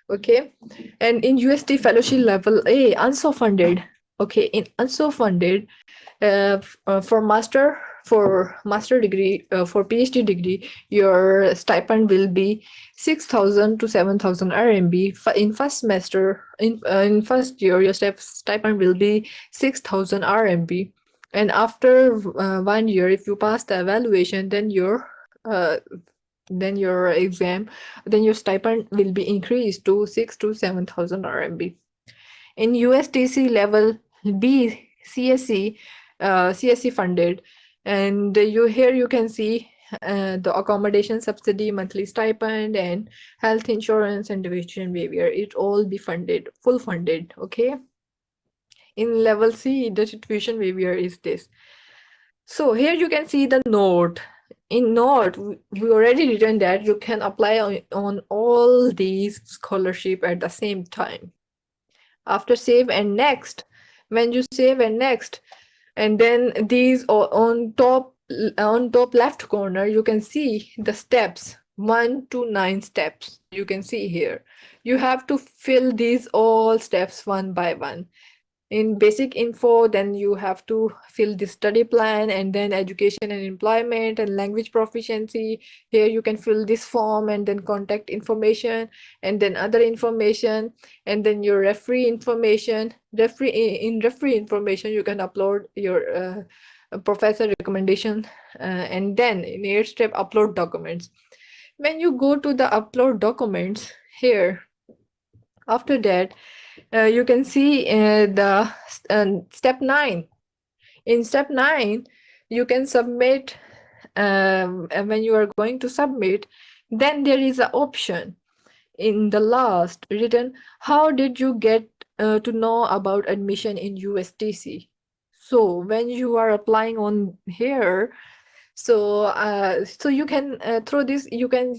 Okay, and in UST fellowship level A, ANSO funded. Okay, in ANSO funded, for master degree, for PhD degree, your stipend will be 6,000 to 7,000 RMB. In first semester, in first year, your stipend will be 6,000 RMB, and after 1 year, if you pass the evaluation, uh, then your exam, then your stipend will be increased to 6 to 7,000 RMB. In USTC level B, CSC funded, and you can see the accommodation subsidy, monthly stipend, and health insurance and tuition waiver. It all be funded, full funded. Okay. In level C, the tuition waiver is this. So here you can see the note. In note, we already written that you can apply on all these scholarship at the same time. After save and next, when you save and next, and then these on top left corner, you can see the steps. 1 to 9 steps. You can see here. You have to fill these all steps one by one. In basic info, then you have to fill the study plan, and then education and employment and language proficiency. Here you can fill this form, and then contact information, and then other information, and then your referee information. In referee information, you can upload your professor recommendation, and then in 8th step, upload documents. When you go to the upload documents here, after that, you can see the step 9. In step 9, you can submit, and when you are going to submit, then there is an option in the last written, how did you get to know about admission in USTC? So when you are applying on here, so you can through this, you can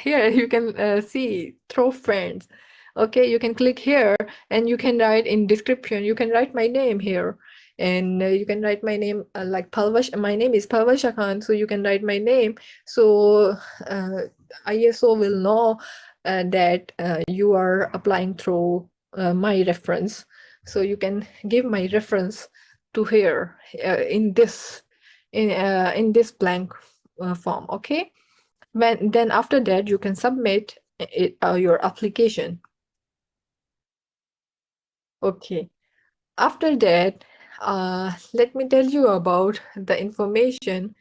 here you can see throw friends. Okay, you can click here, and you can write in description, you can write my name here, and you can write my name, like Palwasha. My name is Palwasha Khan, so you can write my name. So uh, ISO will know that you are applying through my reference. So you can give my reference to here, in this blank form. Okay, then after that, you can submit your application. Okay. After that, let me tell you about the information.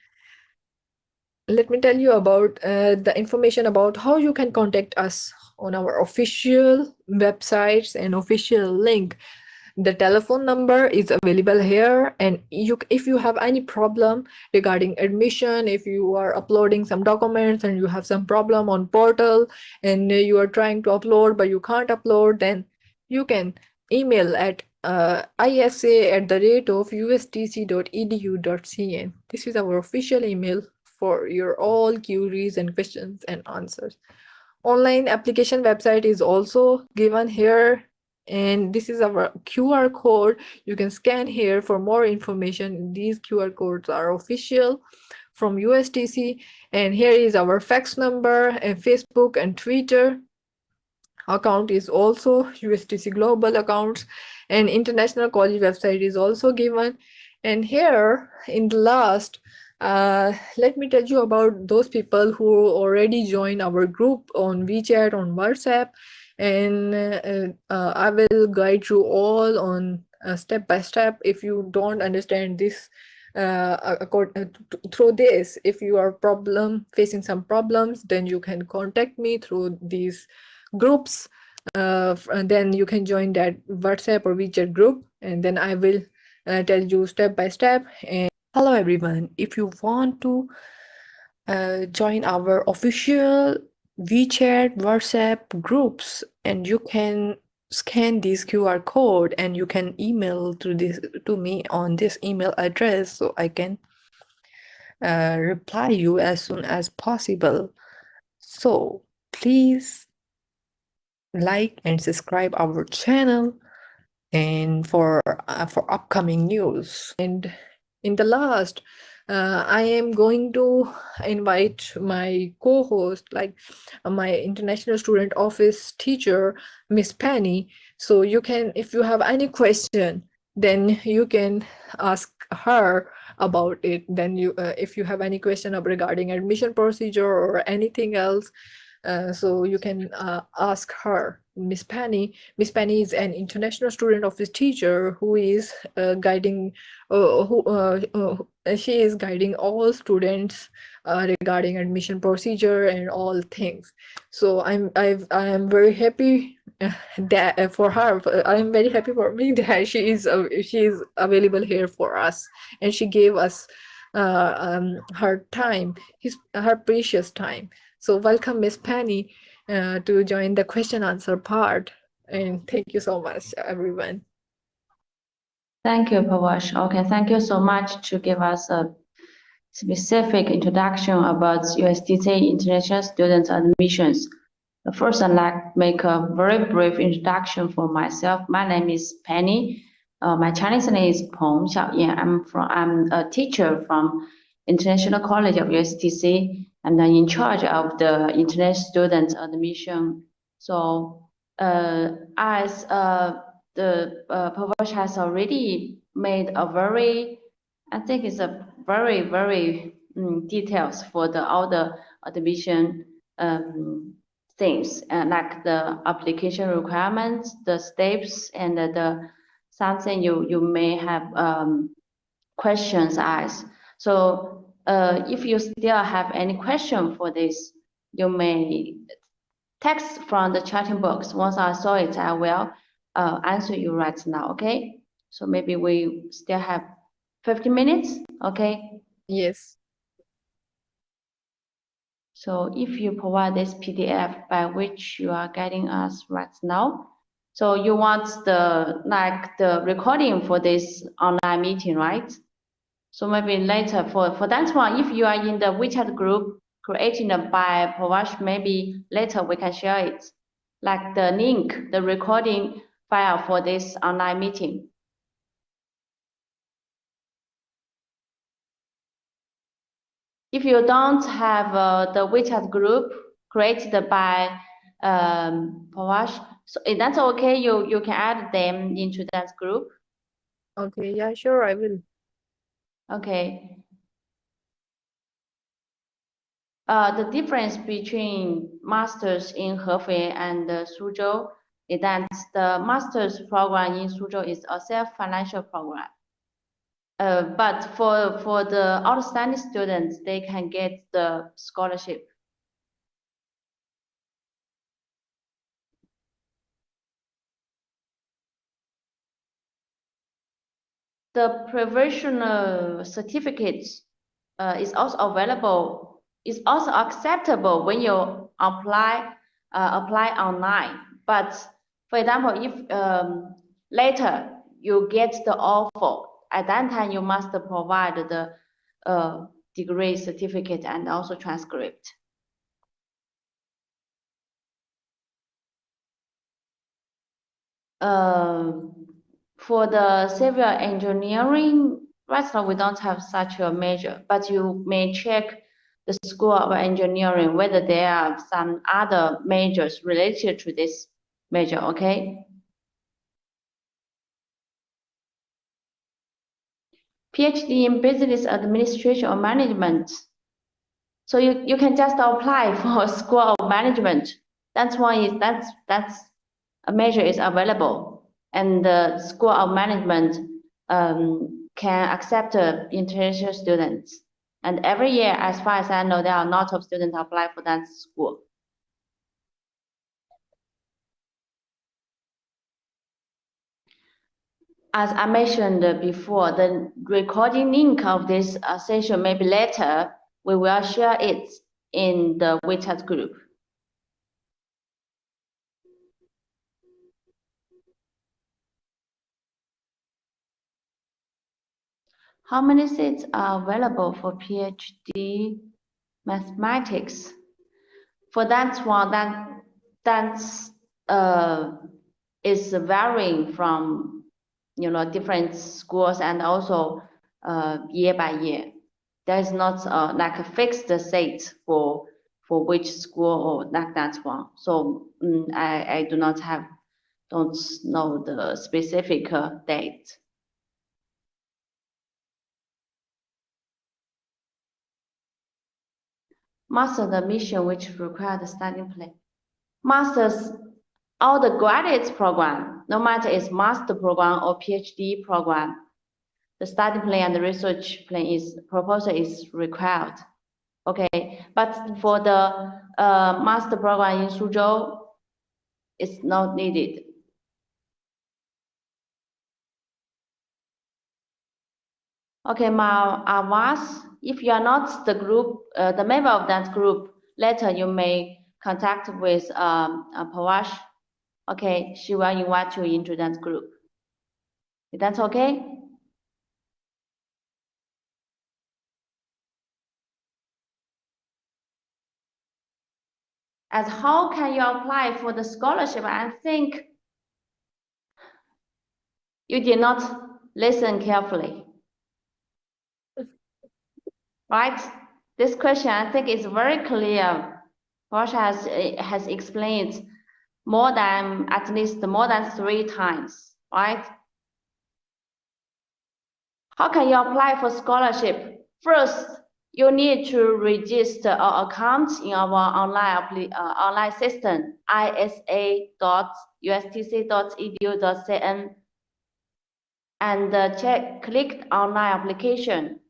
Let me tell you about the information about how you can contact us on our official websites and official link. The telephone number is available here, and if you have any problem regarding admission, if you are uploading some documents and you have some problem on portal, and you are trying to upload but you can't upload, then you can email at isa@ustc.edu.cn. This is our official email for your all queries and questions and answers. Online application website is also given here, and this is our QR code. You can scan here for more information. These QR codes are official from USTC, and here is our fax number, and Facebook and Twitter account is also USTC global accounts, and international college website is also given. And here in the last, let me tell you about those people who already joined our group on WeChat, on WhatsApp, and I will guide you all on step by step. If you don't understand this, through this, if you are facing some problems, then you can contact me through these groups, and then you can join that WhatsApp or WeChat group, and then I will tell you step by step. And hello everyone, if you want to join our official WeChat, WhatsApp groups, and you can scan this QR code, and you can email to me on this email address, so I can reply you as soon as possible. So please like and subscribe our channel, and for upcoming news. And in the last, I am going to invite my co-host, like my international student office teacher, Miss Penny. So you can, if you have any question, then you can ask her about it. Then if you have any question regarding admission procedure or anything else, so you can ask her, Miss Penny. Miss Penny is an international student office teacher who is guiding, she is guiding all students regarding admission procedure and all things. So I am very happy that for her. I am very happy for me that she is available here for us, and she gave us her time, her precious time. So welcome, Miss Penny, to join the question answer part. And thank you so much, everyone. Thank you, Palwasha. Okay, thank you so much to give us a specific introduction about USTC international student admissions. First, I'd like to make a very brief introduction for myself. My name is Penny. My Chinese name is Peng Xiaoyan. I'm a teacher from International College of USTC. I'm in charge of the international student admission. So as the Palwasha has already made a very, I think it's a very details for all the admission things, like the application requirements, the steps, and the something you may have questions asked. So if you still have any question for this, you may text from the chatting box. Once I saw it, I will answer you right now, okay? So maybe we still have 15 minutes, okay? Yes. So if you provide this PDF by which you are getting us right now, so you want the recording for this online meeting, right? So maybe later for that one, if you are in the WeChat group creating by Palwasha, maybe later we can share it, like the link, the recording file for this online meeting. If you don't have the WeChat group created by Palwasha, so that's okay. You can add them into that group. Okay, yeah, sure, I will. Okay. The difference between masters in Hefei and Suzhou is that the master's program in Suzhou is a self-financial program. But for the outstanding students, they can get the scholarship. The provisional certificates is also available, is also acceptable when you apply online. But for example, if later you get the offer, at that time you must provide the degree certificate and also transcript. For the civil engineering, right now we don't have such a major, but you may check the School of Engineering whether there are some other majors related to this major, okay? PhD in Business Administration or Management. So you can just apply for School of Management. That's why that's a major is available, and the School of Management can accept international students. And every year, as far as I know, there are a lot of students apply for that school. As I mentioned before, the recording link of this session maybe later, we will share it in the WeChat group. How many seats are available for PhD mathematics? For that one, that's is varying from different schools and also year by year. There is not like a fixed seat for which school or like that one. So I don't know the specific date. Master admission which require the study plan. Masters, all the graduate program, no matter it's master program or PhD program, the study plan and the research plan proposal is required. Okay, but for the master program in Suzhou, it's not needed. Okay, Avas, if you are not the group, the member of that group, later you may contact with Palwasha. Okay, she will invite you into that group. Is that okay? As how can you apply for the scholarship? I think you did not listen carefully, right? This question, I think, is very clear. Palwasha has explained at least more than 3 times, right? How can you apply for scholarship? First, you need to register an account in our online system, isa.ustc.edu.cn, and click online application.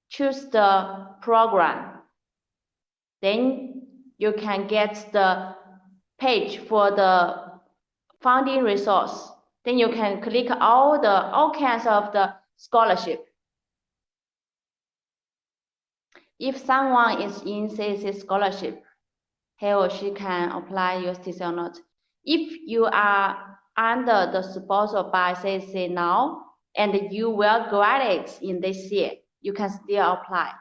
Choose the program. Then you can get the page for the funding resource. Then you can click all kinds of the scholarship. If someone is in CAC scholarship, he or she can apply USTC or not. If you are under the proposal by CAC now, and you will graduate in this year, you can still apply.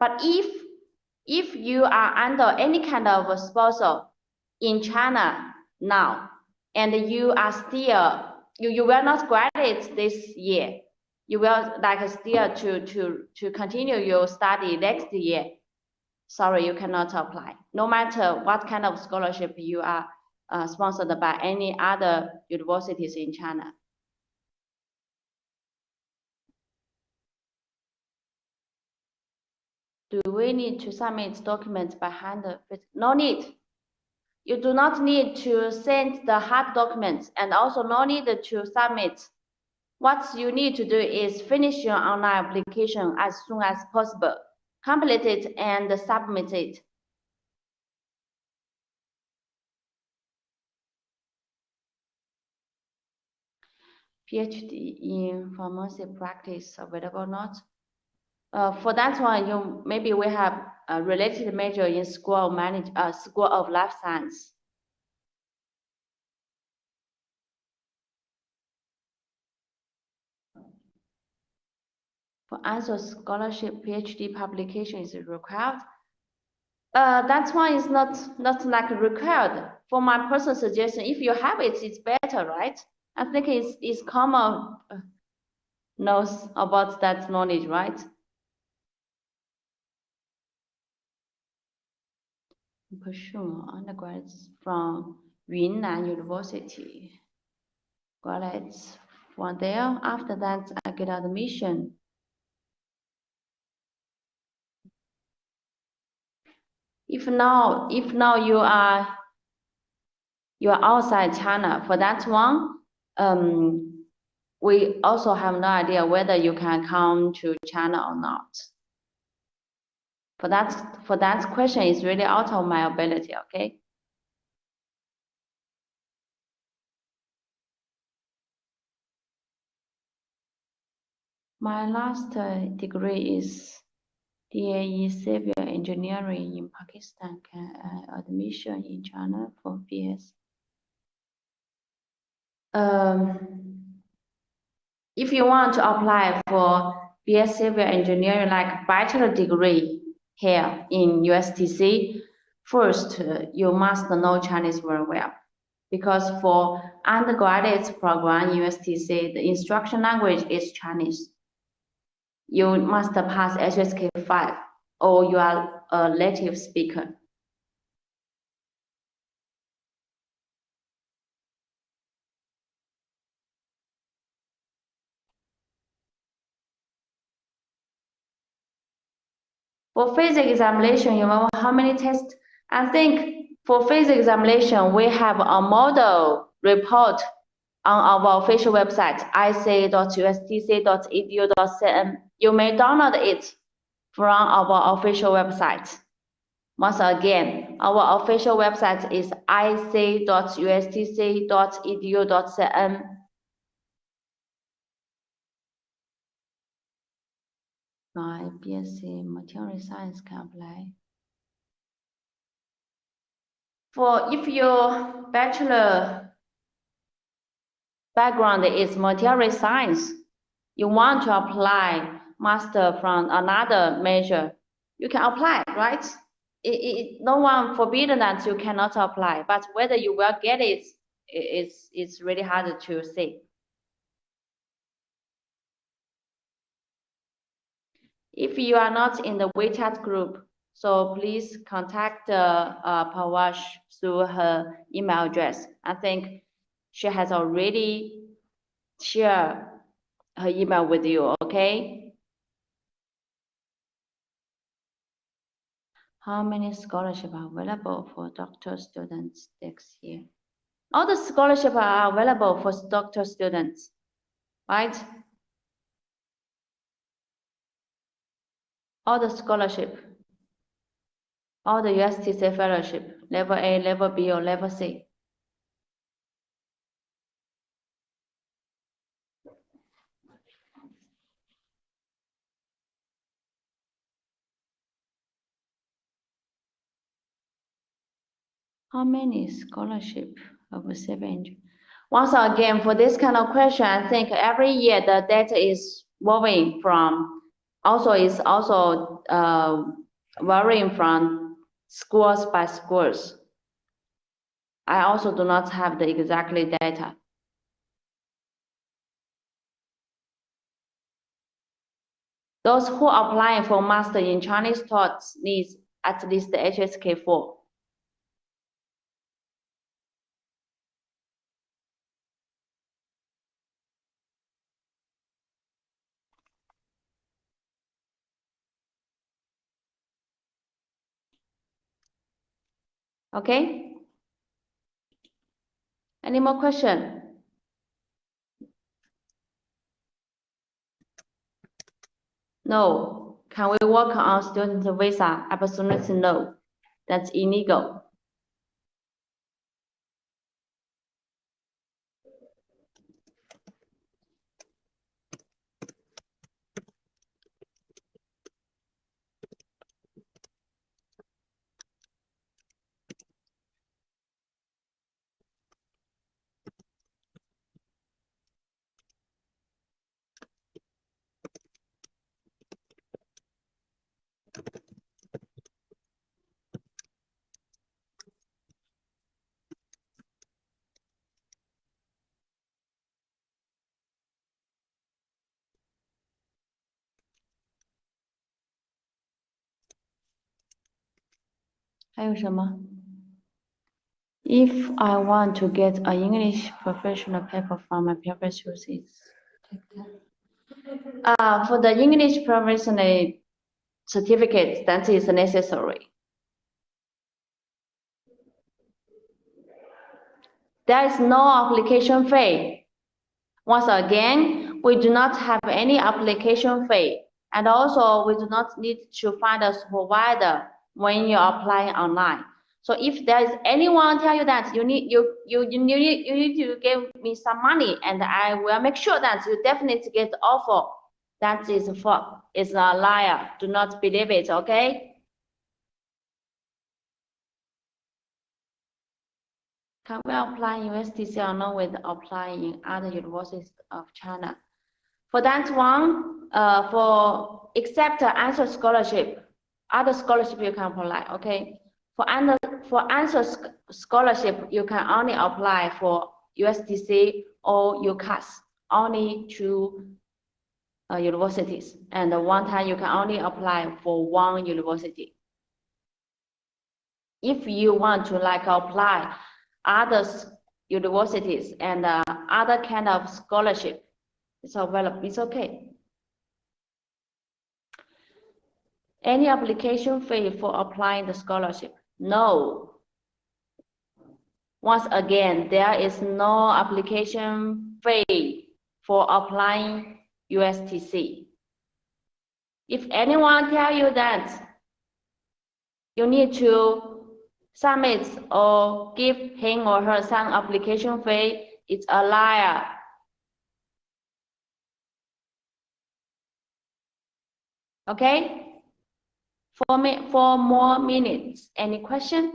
But if you are under any kind of a proposal in China now, and you are still, you will not graduate this year, you will like still to continue your study next year, sorry, you cannot apply. No matter what kind of scholarship you are sponsored by any other universities in China. Do we need to submit documents by hand? No need. You do not need to send the hard documents, and also no need to submit. What you need to do is finish your online application as soon as possible, complete it and submit it. PhD in pharmacy practice available or not? For that one, maybe we have a related major in School of Life Science. For ANSO scholarship, PhD publication is required. That one is not like required. For my personal suggestion, if you have it, it's better, right? I think it's common knows about that knowledge, right? Pursue undergrads from Yunnan University. Graduates from there. After that, I get admission. If now you are outside China, for that one, we also have no idea whether you can come to China or not. For that question is really out of my ability, okay? My last degree is DAE Civil Engineering in Pakistan. Can admission in China for BS? If you want to apply for BS Civil Engineering, like bachelor degree here in USTC, first you must know Chinese very well, because for undergraduate program USTC, the instruction language is Chinese. You must pass HSK 5, or you are a native speaker. For physics examination, you know how many tests? I think for physics examination, we have a model report on our official website, ic.ustc.edu.cn. You may download it from our official website. Once again, our official website is ic.ustc.edu.cn. My BSc Material Science can apply. For if your bachelor background is material science, you want to apply master from another major, you can apply, right? No one forbidden that you cannot apply, but whether you will get it, it's really hard to say. If you are not in the WeChat group, so please contact Palwash through her email address. I think she has already shared her email with you, okay? How many scholarships are available for doctoral students next year? All the scholarships are available for doctoral students, right? All the scholarship, all the USTC fellowship, level A, level B, or level C. How many scholarship of receiving? Once again, for this kind of question, I think every year the data is varying from, also varying from schools by schools. I also do not have the exactly data. Those who are applying for master in Chinese taught needs at least the HSK4. Okay? Any more question? No. Can we work on student visa? Absolutely no. That's illegal. If I want to get an English professional paper from my previous choices, for the English professional certificate, that is necessary. There is no application fee. Once again, we do not have any application fee, and also we do not need to find a supervisor when you are applying online. So if there is anyone tell you that you need to give me some money, and I will make sure that you definitely get the offer, that is a liar. Do not believe it, okay? Can we apply in USTC or not with applying in other universities of China? For that one, for except ANSO scholarship, other scholarship you can apply, okay? For ANSO scholarship, you can only apply for USTC or UCAS, only two universities. And one time you can only apply for one university. If you want to apply other universities and other kind of scholarship, it's available, it's okay. Any application fee for applying the scholarship? No. Once again, there is no application fee for applying USTC. If anyone tell you that you need to submit or give him or her some application fee, it's a liar. Okay? 4 more minutes. Any question?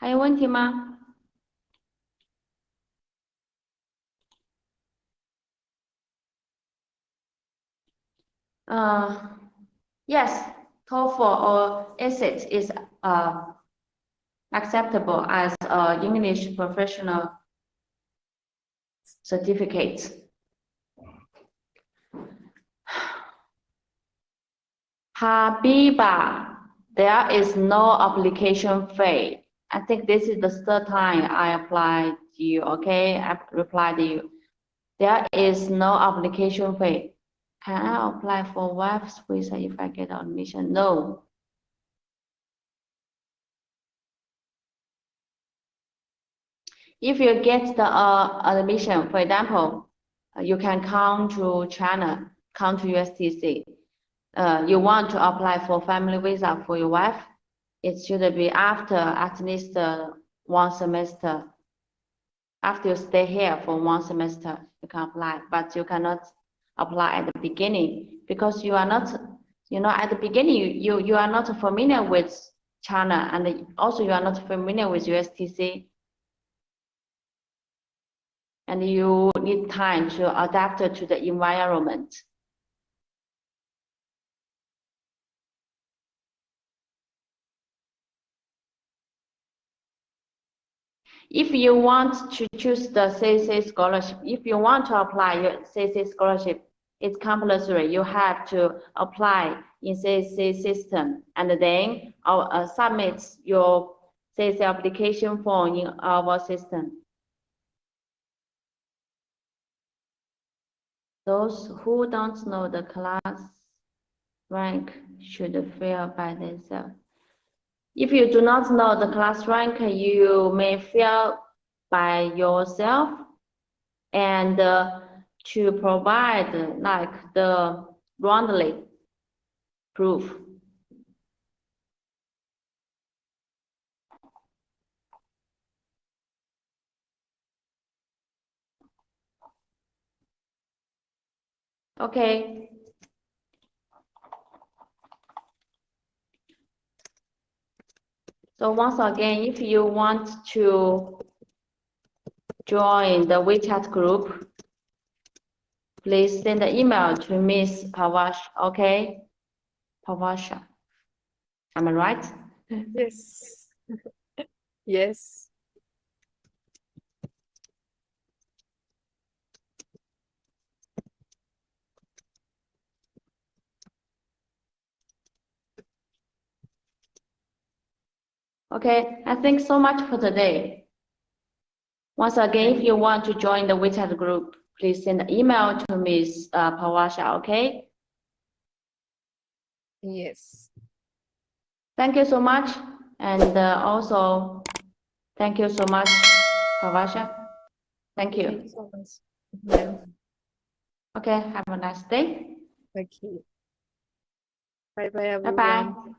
Hay 问题吗？ Yes, TOEFL or ESET is acceptable as English professional certificate. Habiba, there is no application fee. I think this is the third time I applied to you, okay? I replied to you. There is no application fee. Can I apply for wife visa if I get admission? No. If you get the admission, for example, you can come to China, come to USTC. You want to apply for family visa for your wife, it should be after at least 1 semester. After you stay here for 1 semester, you can apply, but you cannot apply at the beginning because you are not, at the beginning, you are not familiar with China, and also you are not familiar with USTC, and you need time to adapt to the environment. If you want to choose the CC scholarship, if you want to apply your CC scholarship, it's compulsory. You have to apply in CC system and then submit your CC application form in our system. Those who don't know the class rank should fill by themselves. If you do not know the class rank, you may fill by yourself and to provide like the roundly proof. Okay. So once again, if you want to join the WeChat group, please send an email to Miss Palwasha, okay? Palwasha. Am I right? Yes. Yes. Okay, I think so much for today. Once again, if you want to join the WeChat group, please send an email to Miss Palwasha, okay? Yes. Thank you so much. And also, thank you so much, Palwasha. Thank Thank you you. so much, ma'am. Okay, have a nice day. Okay. Bye bye, everyone. Bye-bye.